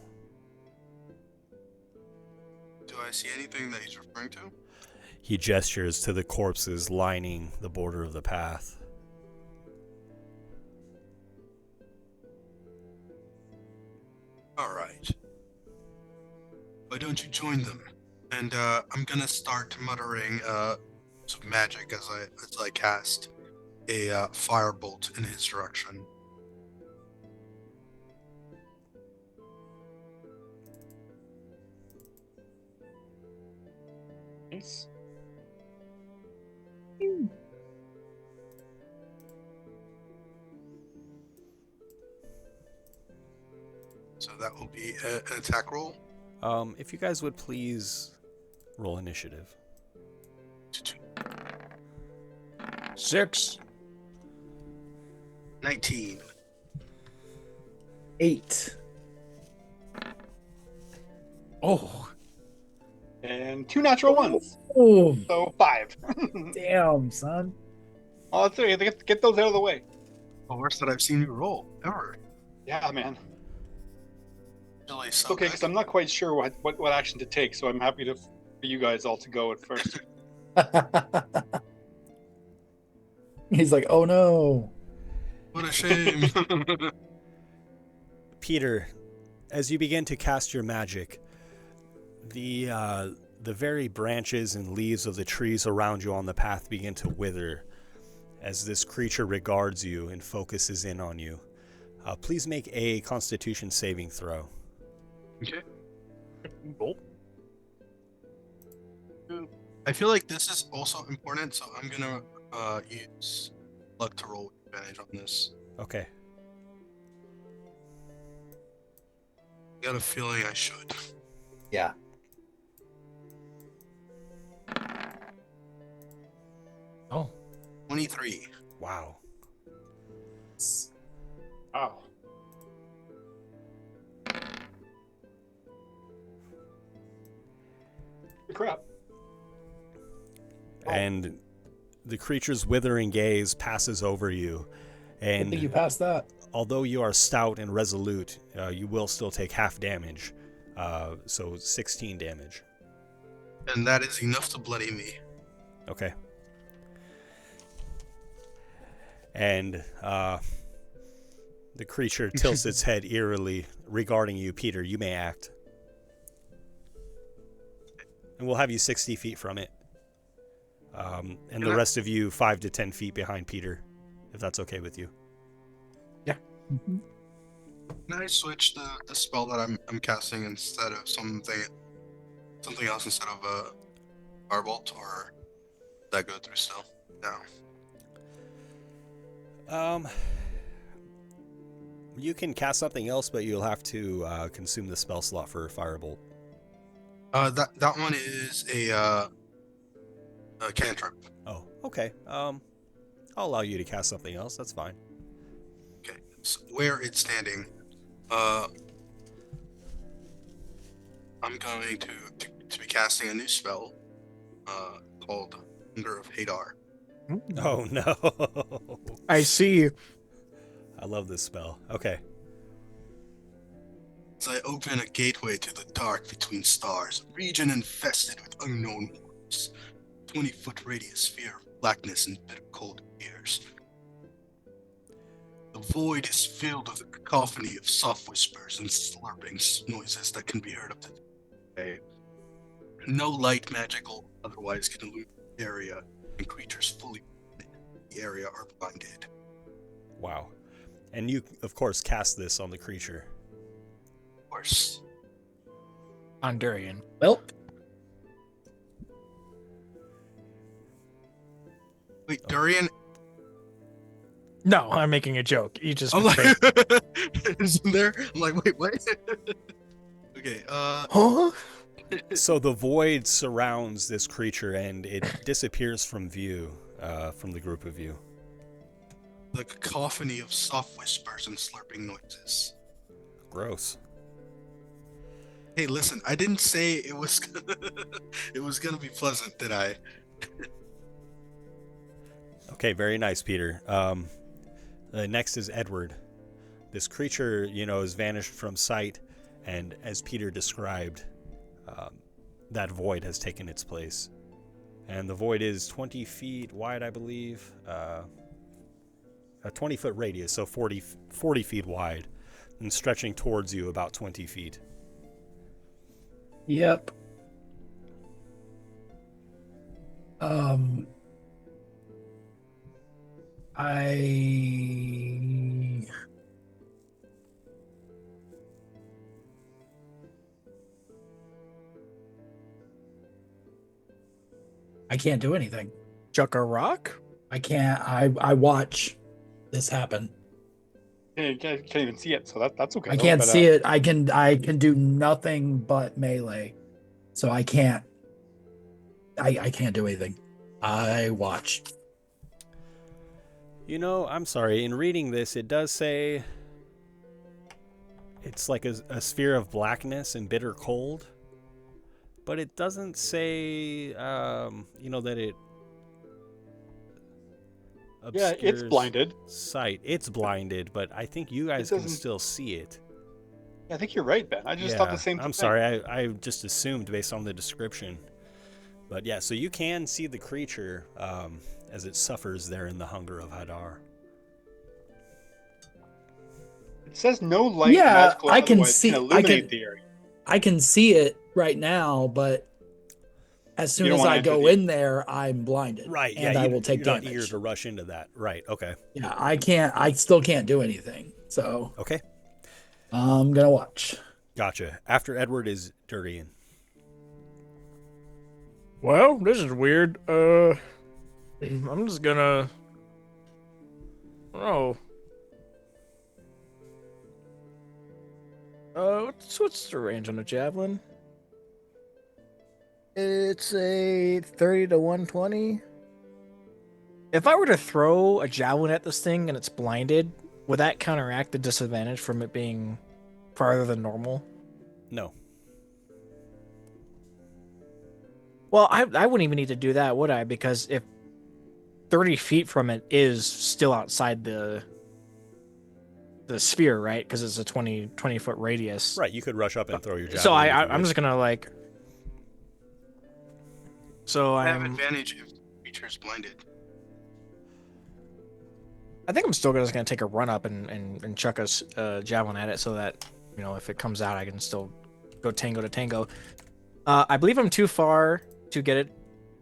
Do I see anything that he's referring to? He gestures to the corpses lining the border of the path. All right. Why don't you join them? And I'm gonna start muttering some magic as I cast a firebolt in his direction. Nice. So that will be an attack roll. If you guys would please roll initiative. 6. 19. 8. Oh. And 2 natural ones. Oh. So 5. Damn, son. Oh, that's okay. Get those out of the way. The worst that I've seen you roll ever. Yeah, man. Really It's so okay, because I'm not quite sure what action to take, so I'm happy for you guys all to go at first. He's like, oh no. What a shame. Peter, as you begin to cast your magic, the very branches and leaves of the trees around you on the path begin to wither as this creature regards you and focuses in on you. Please make a Constitution saving throw. Okay. I feel like this is also important, so I'm gonna use luck to roll with advantage on this. Okay. Got a feeling I should. Yeah. Oh. 23. Wow. Wow. Crap. And the creature's withering gaze passes over you. I And think you passed that. although you are stout and resolute, you will still take half damage. So 16 damage. And that is enough to bloody me. Okay. And the creature tilts its head eerily regarding you. Peter, you may act. And we'll have you 60 feet from it. And the rest of you 5 to 10 feet behind Peter, if that's okay with you. Yeah. Mm-hmm. Can I switch the spell that I'm casting instead of something else instead of a firebolt, or does that go through still? No. You can cast something else, but you'll have to consume the spell slot for firebolt. That one is a cantrip. Oh, okay. I'll allow you to cast something else. That's fine. Okay. So where it's standing, I'm going to be casting a new spell called Hunger of Hadar. Oh no. I see. I love this spell. Okay. As I open a gateway to the dark between stars, a region infested with unknown wolves, 20-foot radius sphere of blackness and bitter cold ears. The void is filled with a cacophony of soft whispers and slurping noises that can be heard up to today. No light, magical, otherwise can illuminate the area, and creatures fully in the area are blinded. Wow. And you, of course, cast this on the creature. Of course. On Durian. Well. Wait, Durian? No, I'm making a joke. You just. I'm like, isn't there? I'm like, wait, what? Okay. Okay. Huh? So the void surrounds this creature and it disappears from view, from the group of you. The cacophony of soft whispers and slurping noises. Gross. Hey, listen, I didn't say it was it was gonna be pleasant, did I? Okay, very nice, Peter. Next is Edward. This creature, has vanished from sight, and as Peter described, that void has taken its place. And the void is 20 feet wide, I believe. A 20-foot radius, so 40 feet wide, and stretching towards you about 20 feet. Yep. I can't do anything. Chuck a rock? I can't. I watch this happen. I can't even see it, so that's okay. I can't see it. I can do nothing but melee, so I can't. I can't do anything. I watch. I'm sorry. In reading this, it does say it's like a sphere of blackness and bitter cold, but it doesn't say, that it Yeah, it's blinded. Sight. It's blinded, but I think you guys can still see it. I think you're right, Ben. I just thought the same thing. I'm sorry. I just assumed based on the description. But yeah, so you can see the creature as it suffers there in the hunger of Hadar. It says no light. Yeah, I can otherwise see. illuminate the area. I can see it right now, but as soon as I go in there, I'm blinded. Right. And yeah, I will take you're damage. not eager to rush into that. Right. Okay. Yeah, I can't. I still can't do anything. So okay, I'm gonna watch. Gotcha. After Edward is Durian. Well, this is weird. I'm just gonna. Oh. What's the range on a javelin? It's a 30 to 120. If I were to throw a javelin at this thing and it's blinded, would that counteract the disadvantage from it being farther than normal? No. Well, I wouldn't even need to do that, would I? Because if 30 feet from it is still outside the sphere, right? Because it's a 20-foot radius. Right, you could rush up and throw your javelin. So I'm just gonna like. So I have advantage if the creature is blinded. I think I'm still just gonna take a run up and chuck a javelin at it so that if it comes out, I can still go tango to tango. I believe I'm too far to get it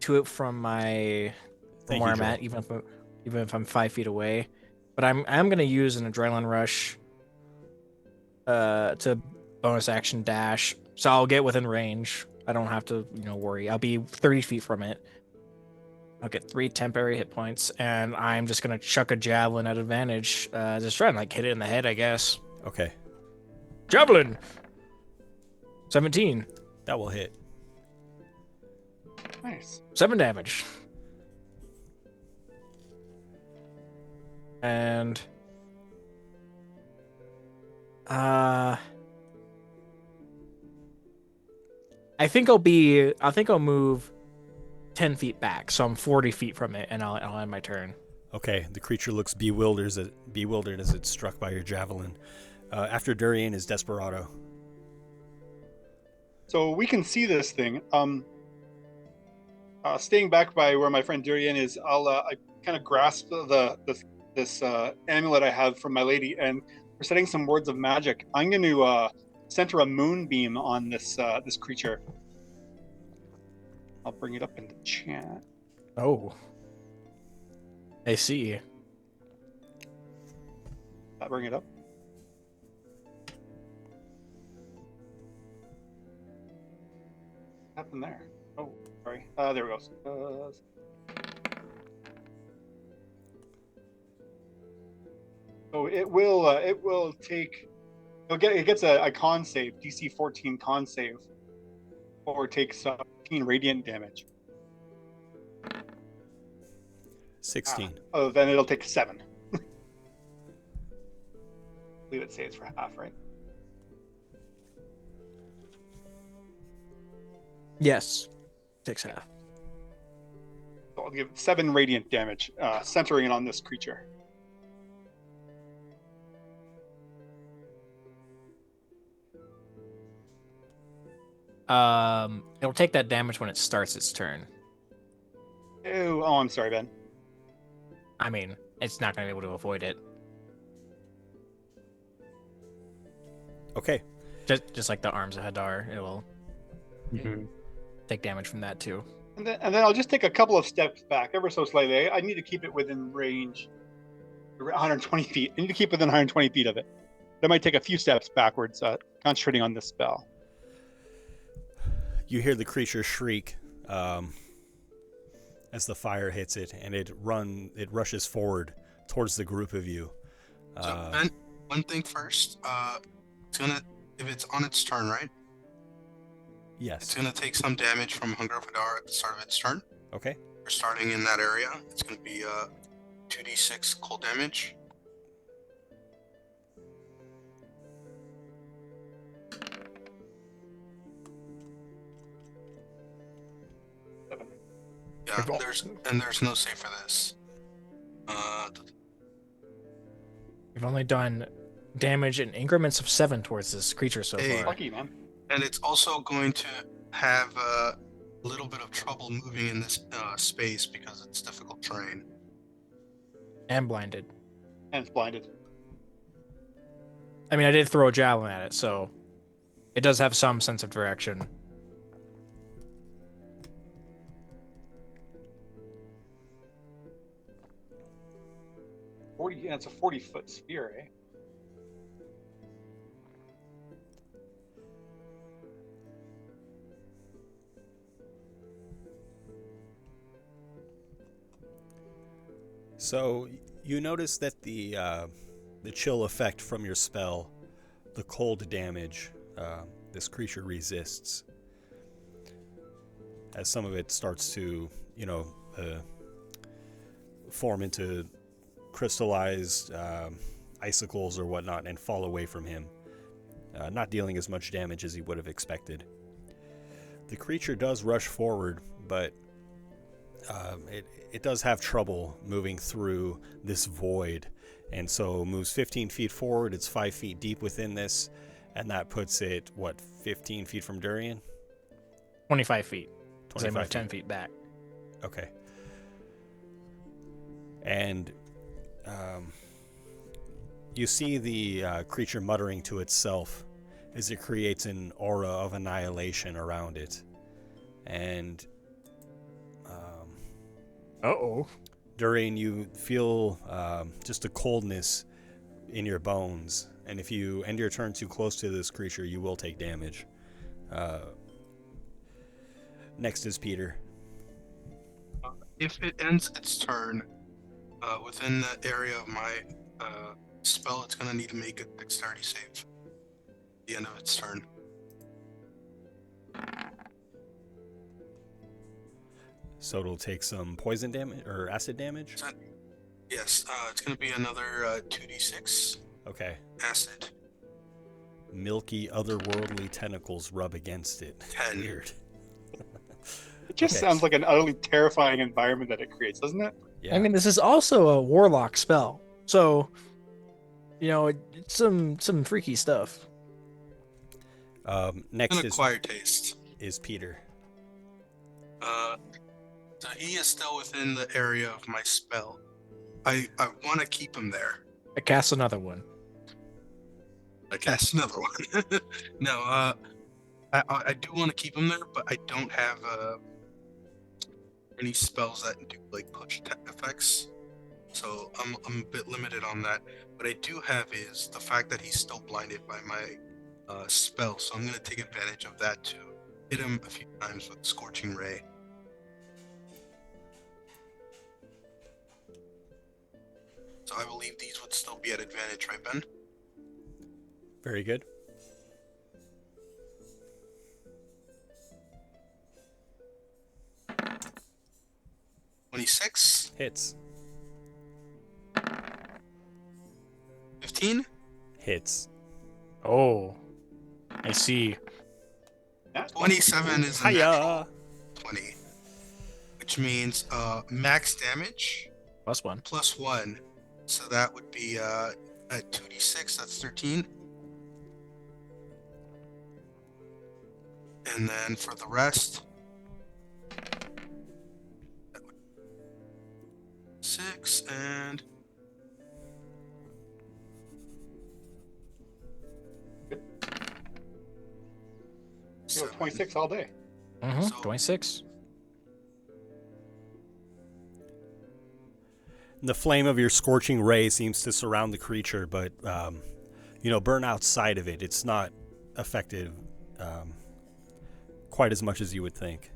to it from where I'm at, even if I'm 5 feet away. But I'm gonna use an adrenaline rush to bonus action dash, so I'll get within range. I don't have to worry. I'll be 30 feet from it. I'll get 3 temporary hit points, and I'm just gonna chuck a javelin at advantage. Just try and hit it in the head, I guess. Okay. Javelin. 17. That will hit. Nice. 7 damage. And I think I'll move 10 feet back, so I'm 40 feet from it, and I'll end my turn. Okay, the creature looks bewildered as it's struck by your javelin. After Durian is Desperado. So we can see this thing. Staying back by where my friend Durian is, I kind of grasp this amulet I have from my lady, and we're setting some words of magic. I'm going to center a moonbeam on this creature. I'll bring it up into chat. Oh, I see. I'll bring it up. What happened there? Oh, sorry. There we go. So it will take It gets a con save, DC 14 con save, or it takes 15 radiant damage. 16. Oh, then it'll take 7. I believe it saves for half, right? Yes. Takes half. So I'll give 7 radiant damage, centering it on this creature. It'll take that damage when it starts its turn. Oh, I'm sorry, Ben. I mean, it's not going to be able to avoid it. Okay. Just like the arms of Hadar, it will take damage from that too. And then I'll just take a couple of steps back, ever so slightly. I need to keep it within range, 120 feet. I need to keep within 120 feet of it. That might take a few steps backwards, concentrating on this spell. You hear the creature shriek as the fire hits it, and it rushes forward towards the group of you. So Ben, one thing first. If it's on its turn, right? Yes. It's gonna take some damage from Hunger of Hadar at the start of its turn. Okay. We're starting in that area. It's gonna be 2d6 cold damage. Yeah, there's no save for this. We've only done damage in increments of 7 towards this creature so far. Lucky, man. And it's also going to have a little bit of trouble moving in this space because it's difficult terrain. And blinded. And it's blinded. I mean, I did throw a javelin at it, so it does have some sense of direction. Yeah, it's a 40-foot sphere, eh? So you notice that the chill effect from your spell, the cold damage, this creature resists. As some of it starts to, form into crystallized icicles or whatnot and fall away from him, not dealing as much damage as he would have expected. The creature does rush forward, but it does have trouble moving through this void, and so moves 15 feet forward. It's 5 feet deep within this, and that puts it, 15 feet from Durian? 25 feet. 25 I moved 10 feet back. Okay. And you see the creature muttering to itself as it creates an aura of annihilation around it. And Durian, you feel just a coldness in your bones, and if you end your turn too close to this creature, you will take damage. Next is Peter. If it ends its turn within the area of my spell, it's going to need to make a dexterity save at the end of its turn. So it'll take some poison damage or acid damage? Yes, it's going to be another 2d6. Okay. Acid. Milky, otherworldly tentacles rub against it. 10. Weird. It just sounds like an utterly terrifying environment that it creates, doesn't it? Yeah. I mean, this is also a warlock spell, so it's some freaky stuff. Next an acquired taste is Peter. So he is still within the area of my spell. I want to keep him there. I cast another one. No, I do want to keep him there, but I don't have any spells that do push effects, so I'm a bit limited on that. What I do have is the fact that he's still blinded by my spell, so I'm going to take advantage of that to hit him a few times with Scorching Ray. So I believe these would still be at advantage, right, Ben? Very good. $26. Hits. 15. Hits. Oh, I see. 27 is a Hiya. natural 20, which means max damage +1. plus 1. So that would be at 2d6, that's 13. And then for the rest, 6 and You know, 26 all day. Mm-hmm. So- 26. The flame of your scorching ray seems to surround the creature, but, burn outside of it. It's not affected quite as much as you would think.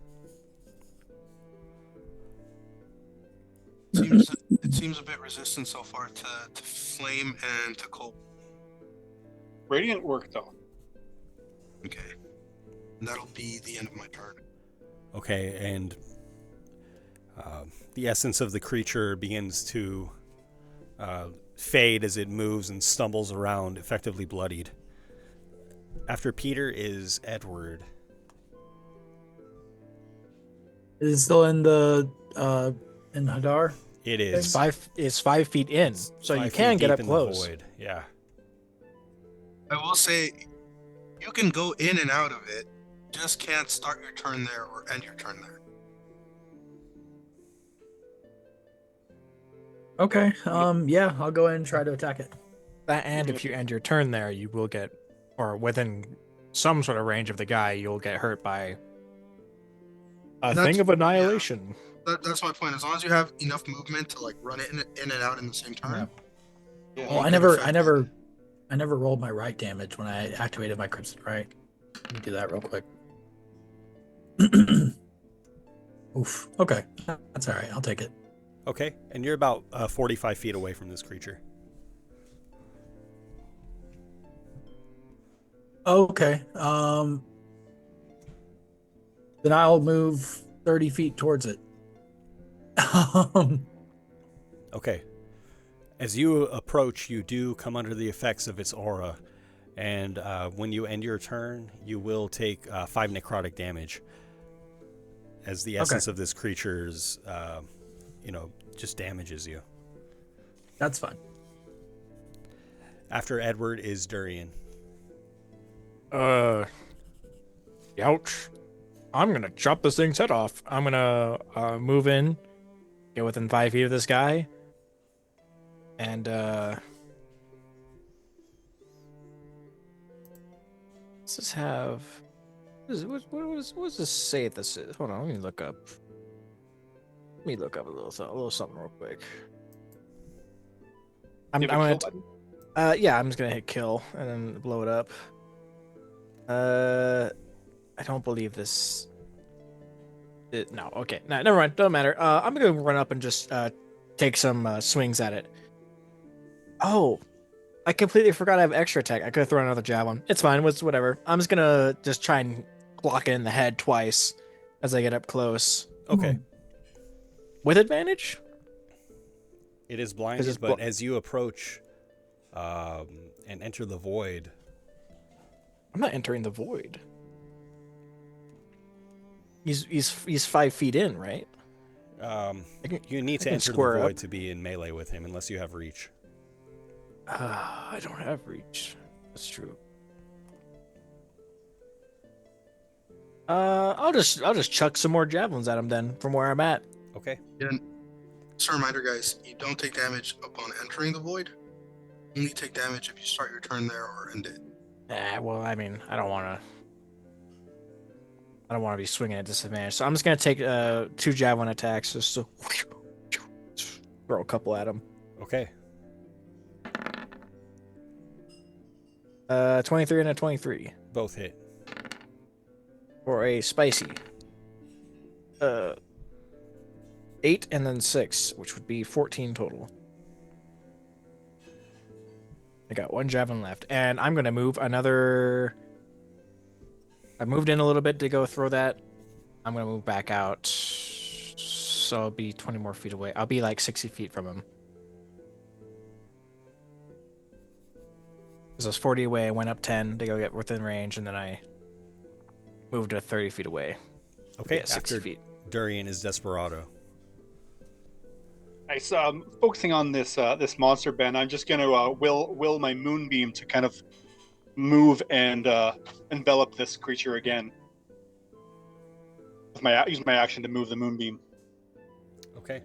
it seems a bit resistant so far to flame and to cold. Radiant work though. Okay. And that'll be the end of my turn. Okay, and the essence of the creature begins to fade as it moves and stumbles around, effectively bloodied. After Peter is Edward. Is it still in the in Hadar? It is. It's 5 feet in, so you 5 can feet get deep up in close. The void. Yeah. I will say, you can go in and out of it, just can't start your turn there or end your turn there. Okay. Yeah, I'll go ahead and try to attack it. That, and if you end your turn there, you will get, or within some sort of range of the guy, you'll get hurt by a That's- thing of annihilation. That's my point. As long as you have enough movement to like run it in and out in the same turn. Yeah. Well, I never rolled my right damage when I activated my Crimson Right. Let me do that real quick. Oof. Okay. That's all right. I'll take it. Okay, and you're about 45 feet away from this creature. Okay. Then I'll move 30 feet towards it. Okay. As you approach, you do come under the effects of its aura, and when you end your turn, you will take 5 necrotic damage, as the essence of this creature's, just damages you. That's fine. After Edward is Durian. Ouch. I'm gonna chop this thing's head off. I'm gonna move in, get within 5 feet of this guy, and does this have? What does this say? This is. Hold on, let me look up. Let me look up a little something real quick. I'm gonna. I'm just gonna hit kill and then blow it up. I don't believe this. No, okay, no, never mind. Don't matter. I'm gonna run up and just take some swings at it. Oh, I completely forgot I have extra attack. I could have thrown another javelin. It's fine. Whatever. I'm just gonna try and block it in the head twice as I get up close. Okay. With advantage? It is blinded, but as you approach and enter the void. I'm not entering the void. He's 5 feet in, right? You need to enter the void to be in melee with him, unless you have reach. I don't have reach. That's true. I'll just chuck some more javelins at him then, from where I'm at. Okay. And just a reminder, guys, you don't take damage upon entering the void. You only take damage if you start your turn there or end it. Well, I mean, I don't want to be swinging at disadvantage, so I'm just gonna take 2 javelin attacks just to throw a couple at him. Okay. 23 and a 23. Both hit. For a spicy. 8 and then 6, which would be 14 total. I got one javelin left, and I'm gonna move another. I moved in a little bit to go throw that. I'm gonna move back out, so I'll be 20 more feet away. I'll be like 60 feet from him. Because I was 40 away, I went up 10 to go get within range, and then I moved to 30 feet away. Okay, Yeah, 60 after feet. Durian is Desperado. Nice. Focusing on this this monster, Ben, I'm just gonna will my moonbeam to kind of move and envelop this creature again. Use my action to move the moonbeam. Okay.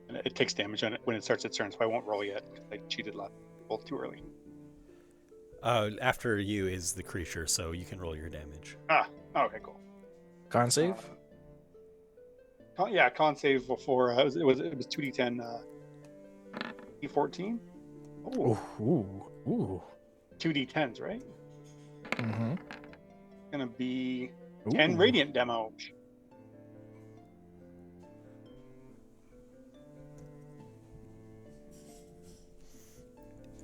And it takes damage on it when it starts its turn, so I won't roll yet. I cheated last. Rolled too early. After you is the creature, so you can roll your damage. Okay, cool. Con save? Con save for it was 2d10 d14. Ooh. 2d10s, right? Mm-hmm. Gonna be 10 radiant demo.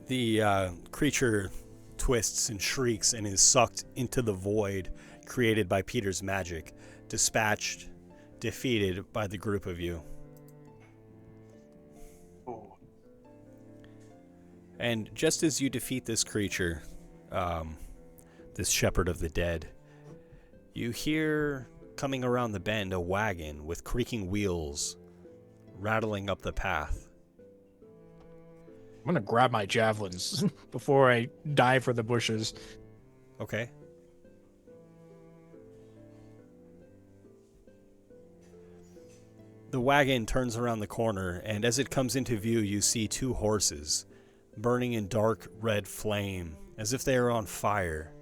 The creature twists and shrieks and is sucked into the void created by Peter's magic, dispatched, defeated by the group of you. And just as you defeat this creature, this shepherd of the dead, you hear coming around the bend a wagon with creaking wheels rattling up the path. I'm gonna grab my javelins before I dive for the bushes. Okay. The wagon turns around the corner, and as it comes into view, you see two horses burning in dark red flame, as if they are on fire.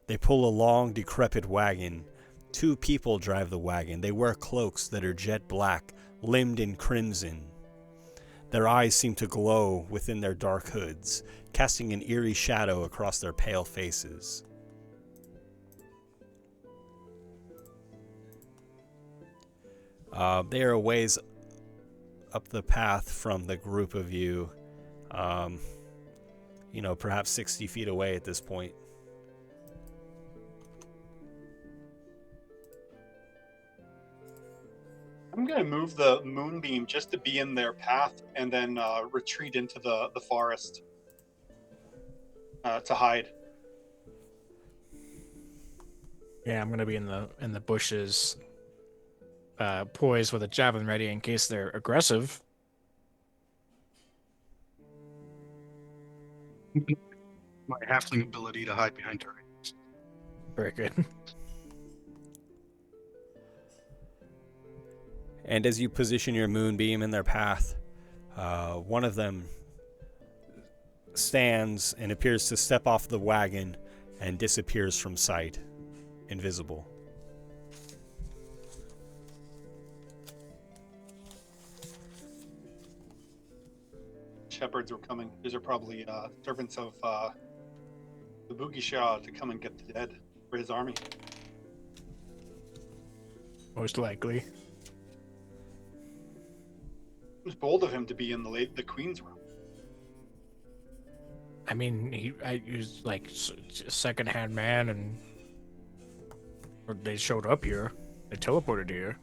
They pull a long, decrepit wagon. Two people drive the wagon. They wear cloaks that are jet black, limned in crimson. Their eyes seem to glow within their dark hoods, casting an eerie shadow across their pale faces. They are a ways up the path from the group of you, perhaps 60 feet away at this point. I'm gonna move the moonbeam just to be in their path, and then retreat into the forest to hide. Yeah, I'm gonna be in the bushes, poised with a javelin ready in case they're aggressive. My halfling ability to hide behind her. Very good. And as you position your moonbeam in their path, one of them stands and appears to step off the wagon and disappears from sight, invisible. Shepherds were coming. These are probably servants of the Boogie Shah to come and get the dead for his army. Most likely. It was bold of him to be in the Queen's room. I mean, he was like a second-hand man, and they showed up here. They teleported here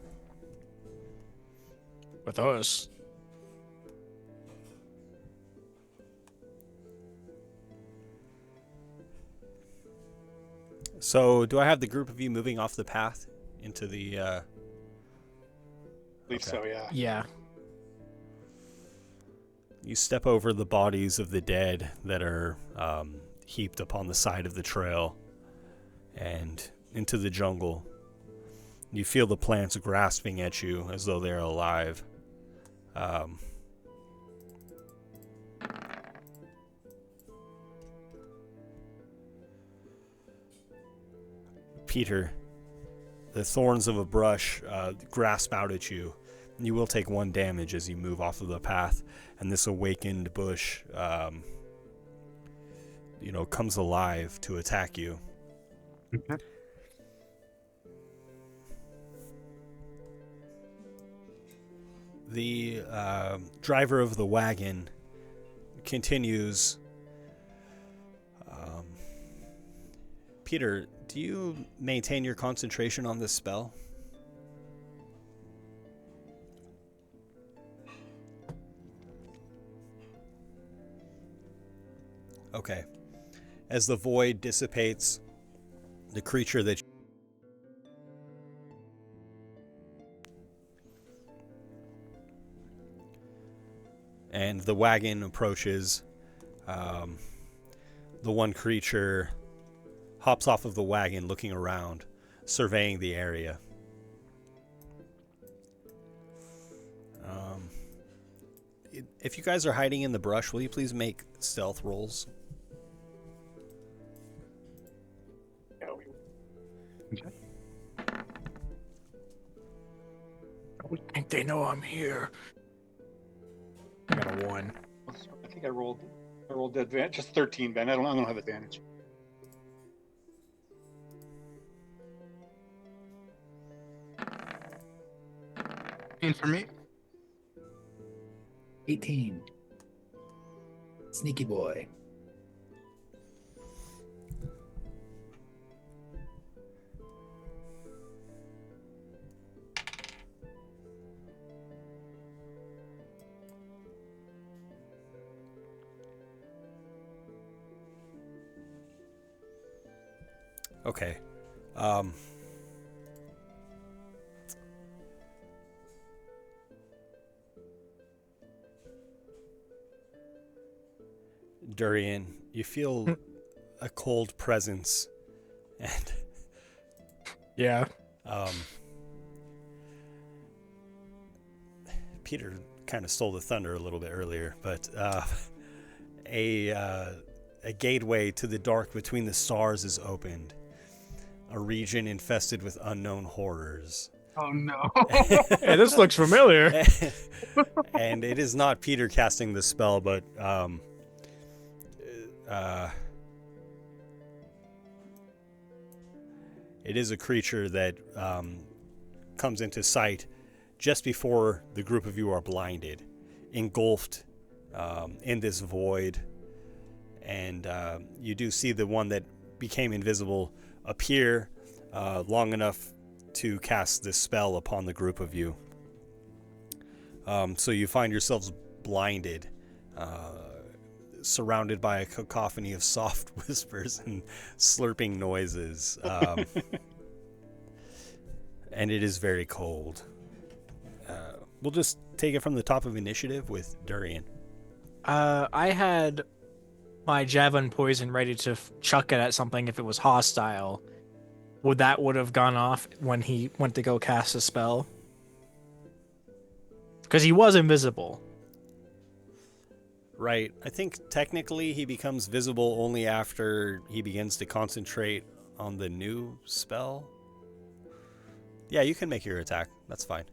with us. So, do I have the group of you moving off the path into the... I believe so, yeah. Yeah. You step over the bodies of the dead that are heaped upon the side of the trail and into the jungle. You feel the plants grasping at you as though they're alive. Peter, the thorns of a brush grasp out at you. You will take 1 damage as you move off of the path, and this awakened bush, comes alive to attack you. Okay. The driver of the wagon continues. Peter, do you maintain your concentration on this spell? Okay. As the void dissipates, the creature that and the wagon approaches. The one creature hops off of the wagon, looking around, surveying the area. If you guys are hiding in the brush, will you please make stealth rolls? Okay. I would think they know I'm here. I got a 1. I think I rolled advantage, just 13, Ben. I don't have advantage. And for me, 18. Sneaky boy. Okay. Durian, you feel a cold presence, and yeah. Peter kind of stole the thunder a little bit earlier, but a gateway to the dark between the stars is opened. A region infested with unknown horrors. oh no. Hey, this looks familiar. And it is not Peter casting the spell, but it is a creature that comes into sight just before the group of you are blinded, engulfed in this void. And you do see the one that became invisible appear long enough to cast this spell upon the group of you. So you find yourselves blinded, surrounded by a cacophony of soft whispers and slurping noises. And it is very cold. We'll just take it from the top of initiative with Durian. I had my javelin poison ready to chuck it at something if it was hostile. Would have gone off when he went to go cast a spell? Because he was invisible. Right. I think technically he becomes visible only after he begins to concentrate on the new spell. Yeah, you can make your attack. That's fine.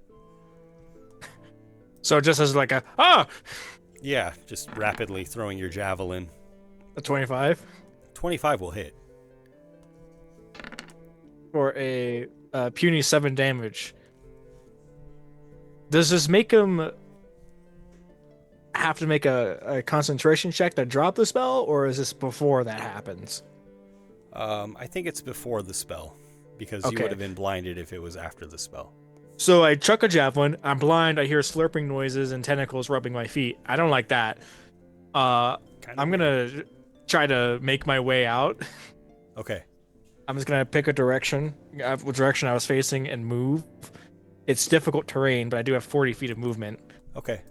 So just as like a, ah! Yeah, just rapidly throwing your javelin. A 25? 25 will hit. For a puny 7 damage. Does this make him have to make a concentration check to drop the spell, or is this before that happens? I think it's before the spell, because you Okay. would have been blinded if it was after the spell. So I chuck a javelin, I'm blind, I hear slurping noises and tentacles rubbing my feet. I don't like that. I'm gonna try to make my way out. Okay. I'm just gonna pick a direction, what direction I was facing, and move. It's difficult terrain, but I do have 40 feet of movement. Okay.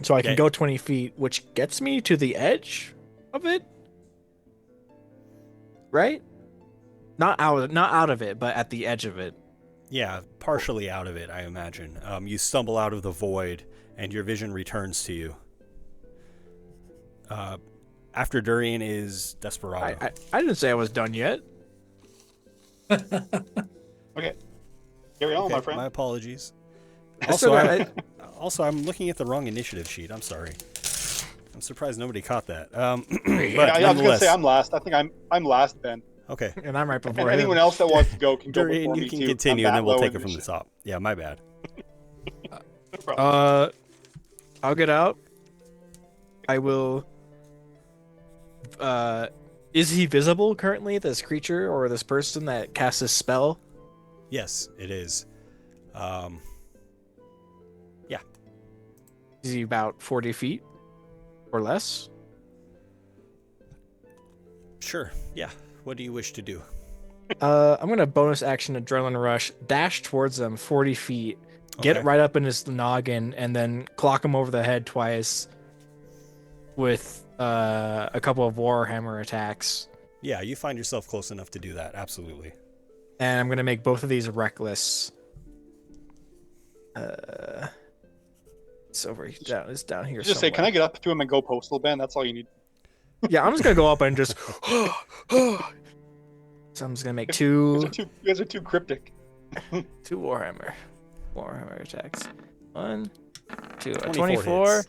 So I can Okay. go 20 feet, which gets me to the edge of it? Right? Not out of it, but at the edge of it. Yeah, partially out of it, I imagine. You stumble out of the void, and your vision returns to you. After Durian is Desperado. I didn't say I was done yet. Okay. Carry on, my friend. My apologies. Also, I'm looking at the wrong initiative sheet. I'm sorry. I'm surprised nobody caught that. Yeah, But I was gonna nonetheless- say I'm last. I think I'm last, Ben. Okay. And I'm right before And anyone else that wants to go can go Durian, before you me can too. continue, I'm and that then we'll low take in it from the this top. Yeah, my bad. shit. No problem. I'll get out. I will. Is he visible currently? This creature or this person that casts this spell? Yes, it is. Yeah. Is he about 40 feet or less? Sure. Yeah. What do you wish to do? I'm gonna bonus action adrenaline rush, dash towards them 40 feet, get Okay. right up in his noggin, and then clock him over the head twice with a couple of Warhammer attacks. Yeah, you find yourself close enough to do that. Absolutely. And I'm gonna make both of these reckless. It's over down. It's down here. Just say, "Can I get up to him and go postal, Ben?" That's all you need. Yeah, I'm just gonna go up and just. So I'm just gonna make two. You guys are too cryptic. Two Warhammer attacks. 1, 2, a 24 24 hits.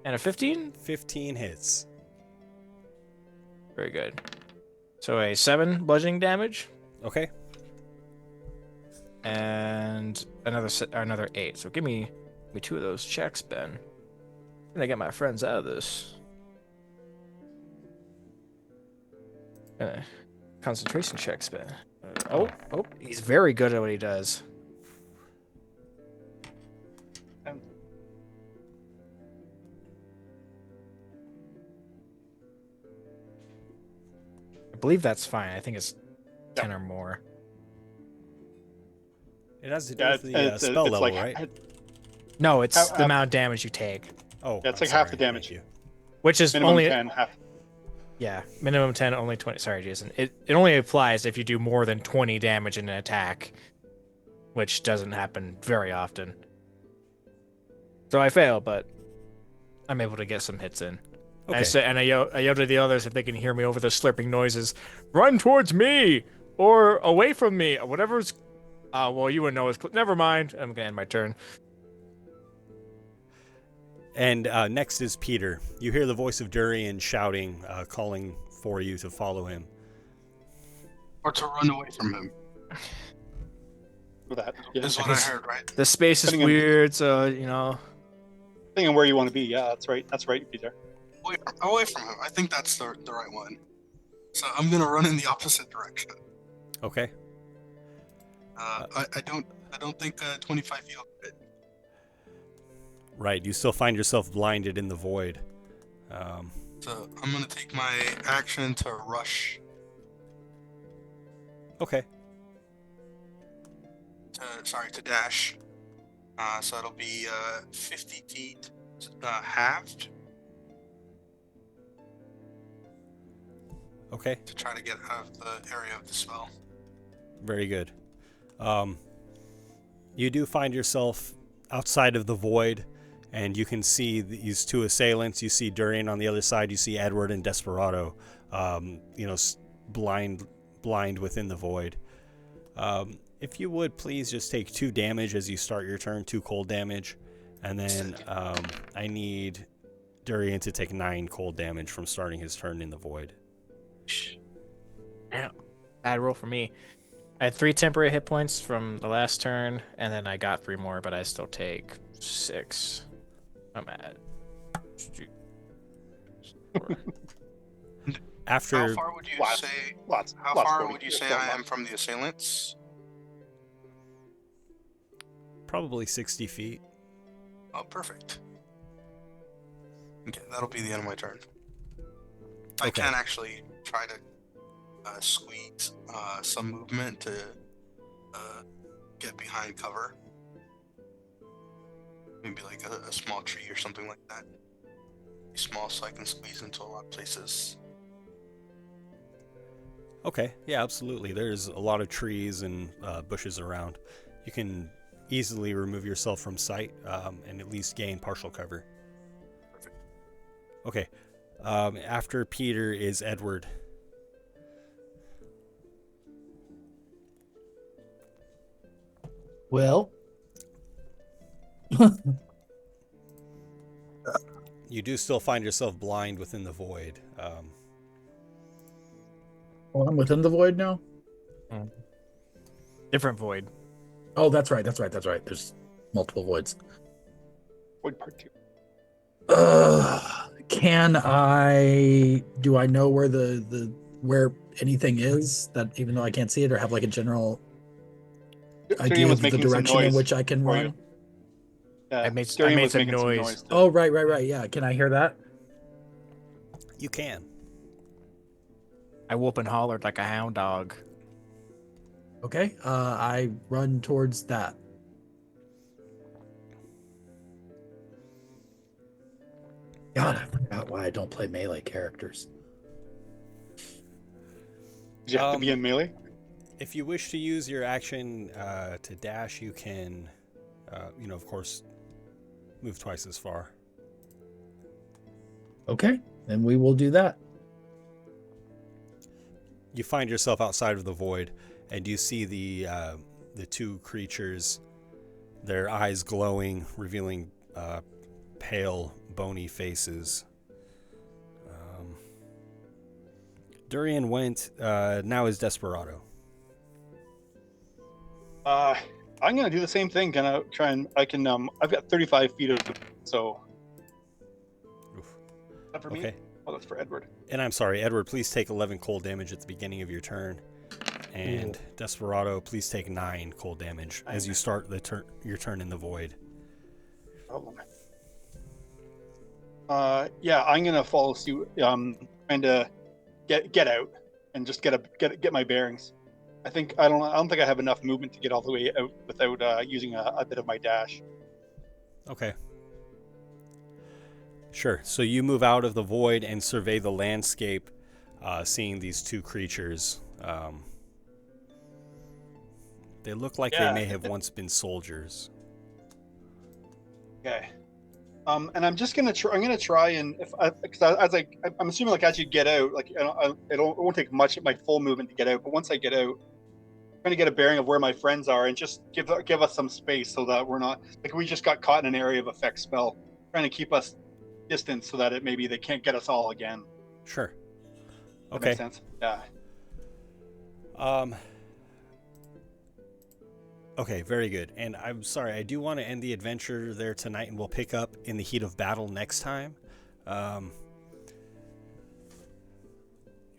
and a 15. 15 hits. Very good. So a 7 bludgeoning damage. Okay. And another 8. So give me 2 of those checks, Ben. I'm gonna get my friends out of this. Concentration checks, Ben. Oh, he's very good at what he does. I believe that's fine. I think it's 10 or more. It has to do with the spell level, right? No, it's the amount of damage you take. Oh, yeah, it's like half the damage. Which is minimum only 10, half. Yeah, minimum 10, only 20. Sorry, Jason. It only applies if you do more than 20 damage in an attack, which doesn't happen very often. So I fail, but I'm able to get some hits in. Okay. I yell to the others if they can hear me over the slurping noises. Run towards me or away from me, whatever's. Well, you wouldn't know. Never mind. I'm gonna end my turn. And next is Peter. You hear the voice of Durian shouting, calling for you to follow him. Or to run away from him. That is what I heard, right? The space is weird, so you know. Depending on where you want to be, yeah, that's right. That's right, Peter. Away from him. I think that's the right one. So I'm gonna run in the opposite direction. Okay. I don't think 25 feet will fit. Right. You still find yourself blinded in the void. So I'm gonna take my action to rush. Okay. To dash. So it'll be 50 feet halved. Okay. To try to get out of the area of the spell. Very good. You do find yourself outside of the void, and you can see these 2 assailants. You see Durian on the other side. You see Edward and Desperado, blind within the void. If you would, please just take 2 damage as you start your turn, 2 cold damage. And then I need Durian to take 9 cold damage from starting his turn in the void. Damn. Bad roll for me. I had 3 temporary hit points from the last turn, and then I got 3 more, but I still take 6. I'm at. After how far would you say? How far would you say I am from the assailants? Probably 60 feet. Oh, perfect. Okay, that'll be the end of my turn. I can actually try to squeeze some movement to get behind cover. Maybe like a small tree or something like that. Be small so I can squeeze into a lot of places. Okay, yeah, absolutely. There's a lot of trees and bushes around. You can easily remove yourself from sight and at least gain partial cover. Perfect. Okay. After Peter is Edward. Well, you do still find yourself blind within the void. well, I'm within the void now. Different void. Oh, that's right. There's multiple voids. Void part 2. Can do I know where where anything is, that even though I can't see it, or have like a general idea was of the making some direction in noise which I can for run? you. Yeah, I made Styrian was some making some noise. noise too. Oh, right. Yeah. Can I hear that? You can. I whoop and hollered like a hound dog. Okay. I run towards that. God, I forgot why I don't play melee characters. Did you have to be in melee? If you wish to use your action to dash, you can, of course, move twice as far. Okay, then we will do that. You find yourself outside of the void, and you see the two creatures, their eyes glowing, revealing pale, bony faces. Durian went. Now is Desperado. I'm gonna do the same thing. Gonna try and I've got 35 feet of so. Oof. Is that for me? Okay. Oh, that's for Edward. And I'm sorry, Edward. Please take 11 cold damage at the beginning of your turn, and Desperado, please take 9 cold damage as you start your turn in the void. Problem. Yeah, I'm gonna follow suit. Trying to get out and just get my bearings. I don't think I have enough movement to get all the way out without using a bit of my dash. Okay. Sure. So you move out of the void and survey the landscape, seeing these two creatures. They look like they may have once been soldiers. Okay. And I'm just gonna try and I'm assuming like as you get out, like it won't take much of my full movement to get out, but once I get out, I'm trying to get a bearing of where my friends are and just give us some space so that we're not like we just got caught in an area of effect spell, trying to keep us distance so that maybe they can't get us all again. Sure. That Okay. makes sense. Yeah. Okay, very good. And I'm sorry, I do want to end the adventure there tonight, and we'll pick up in the heat of battle next time. You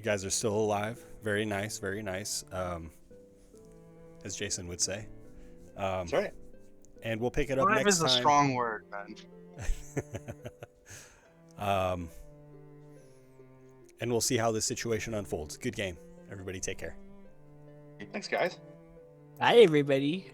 guys are still alive. Very nice, very nice. As Jason would say. That's right. And we'll pick it up Alive next is time. a strong word, man. And we'll see how this situation unfolds. Good game. Everybody take care. Thanks, guys. Hi, everybody.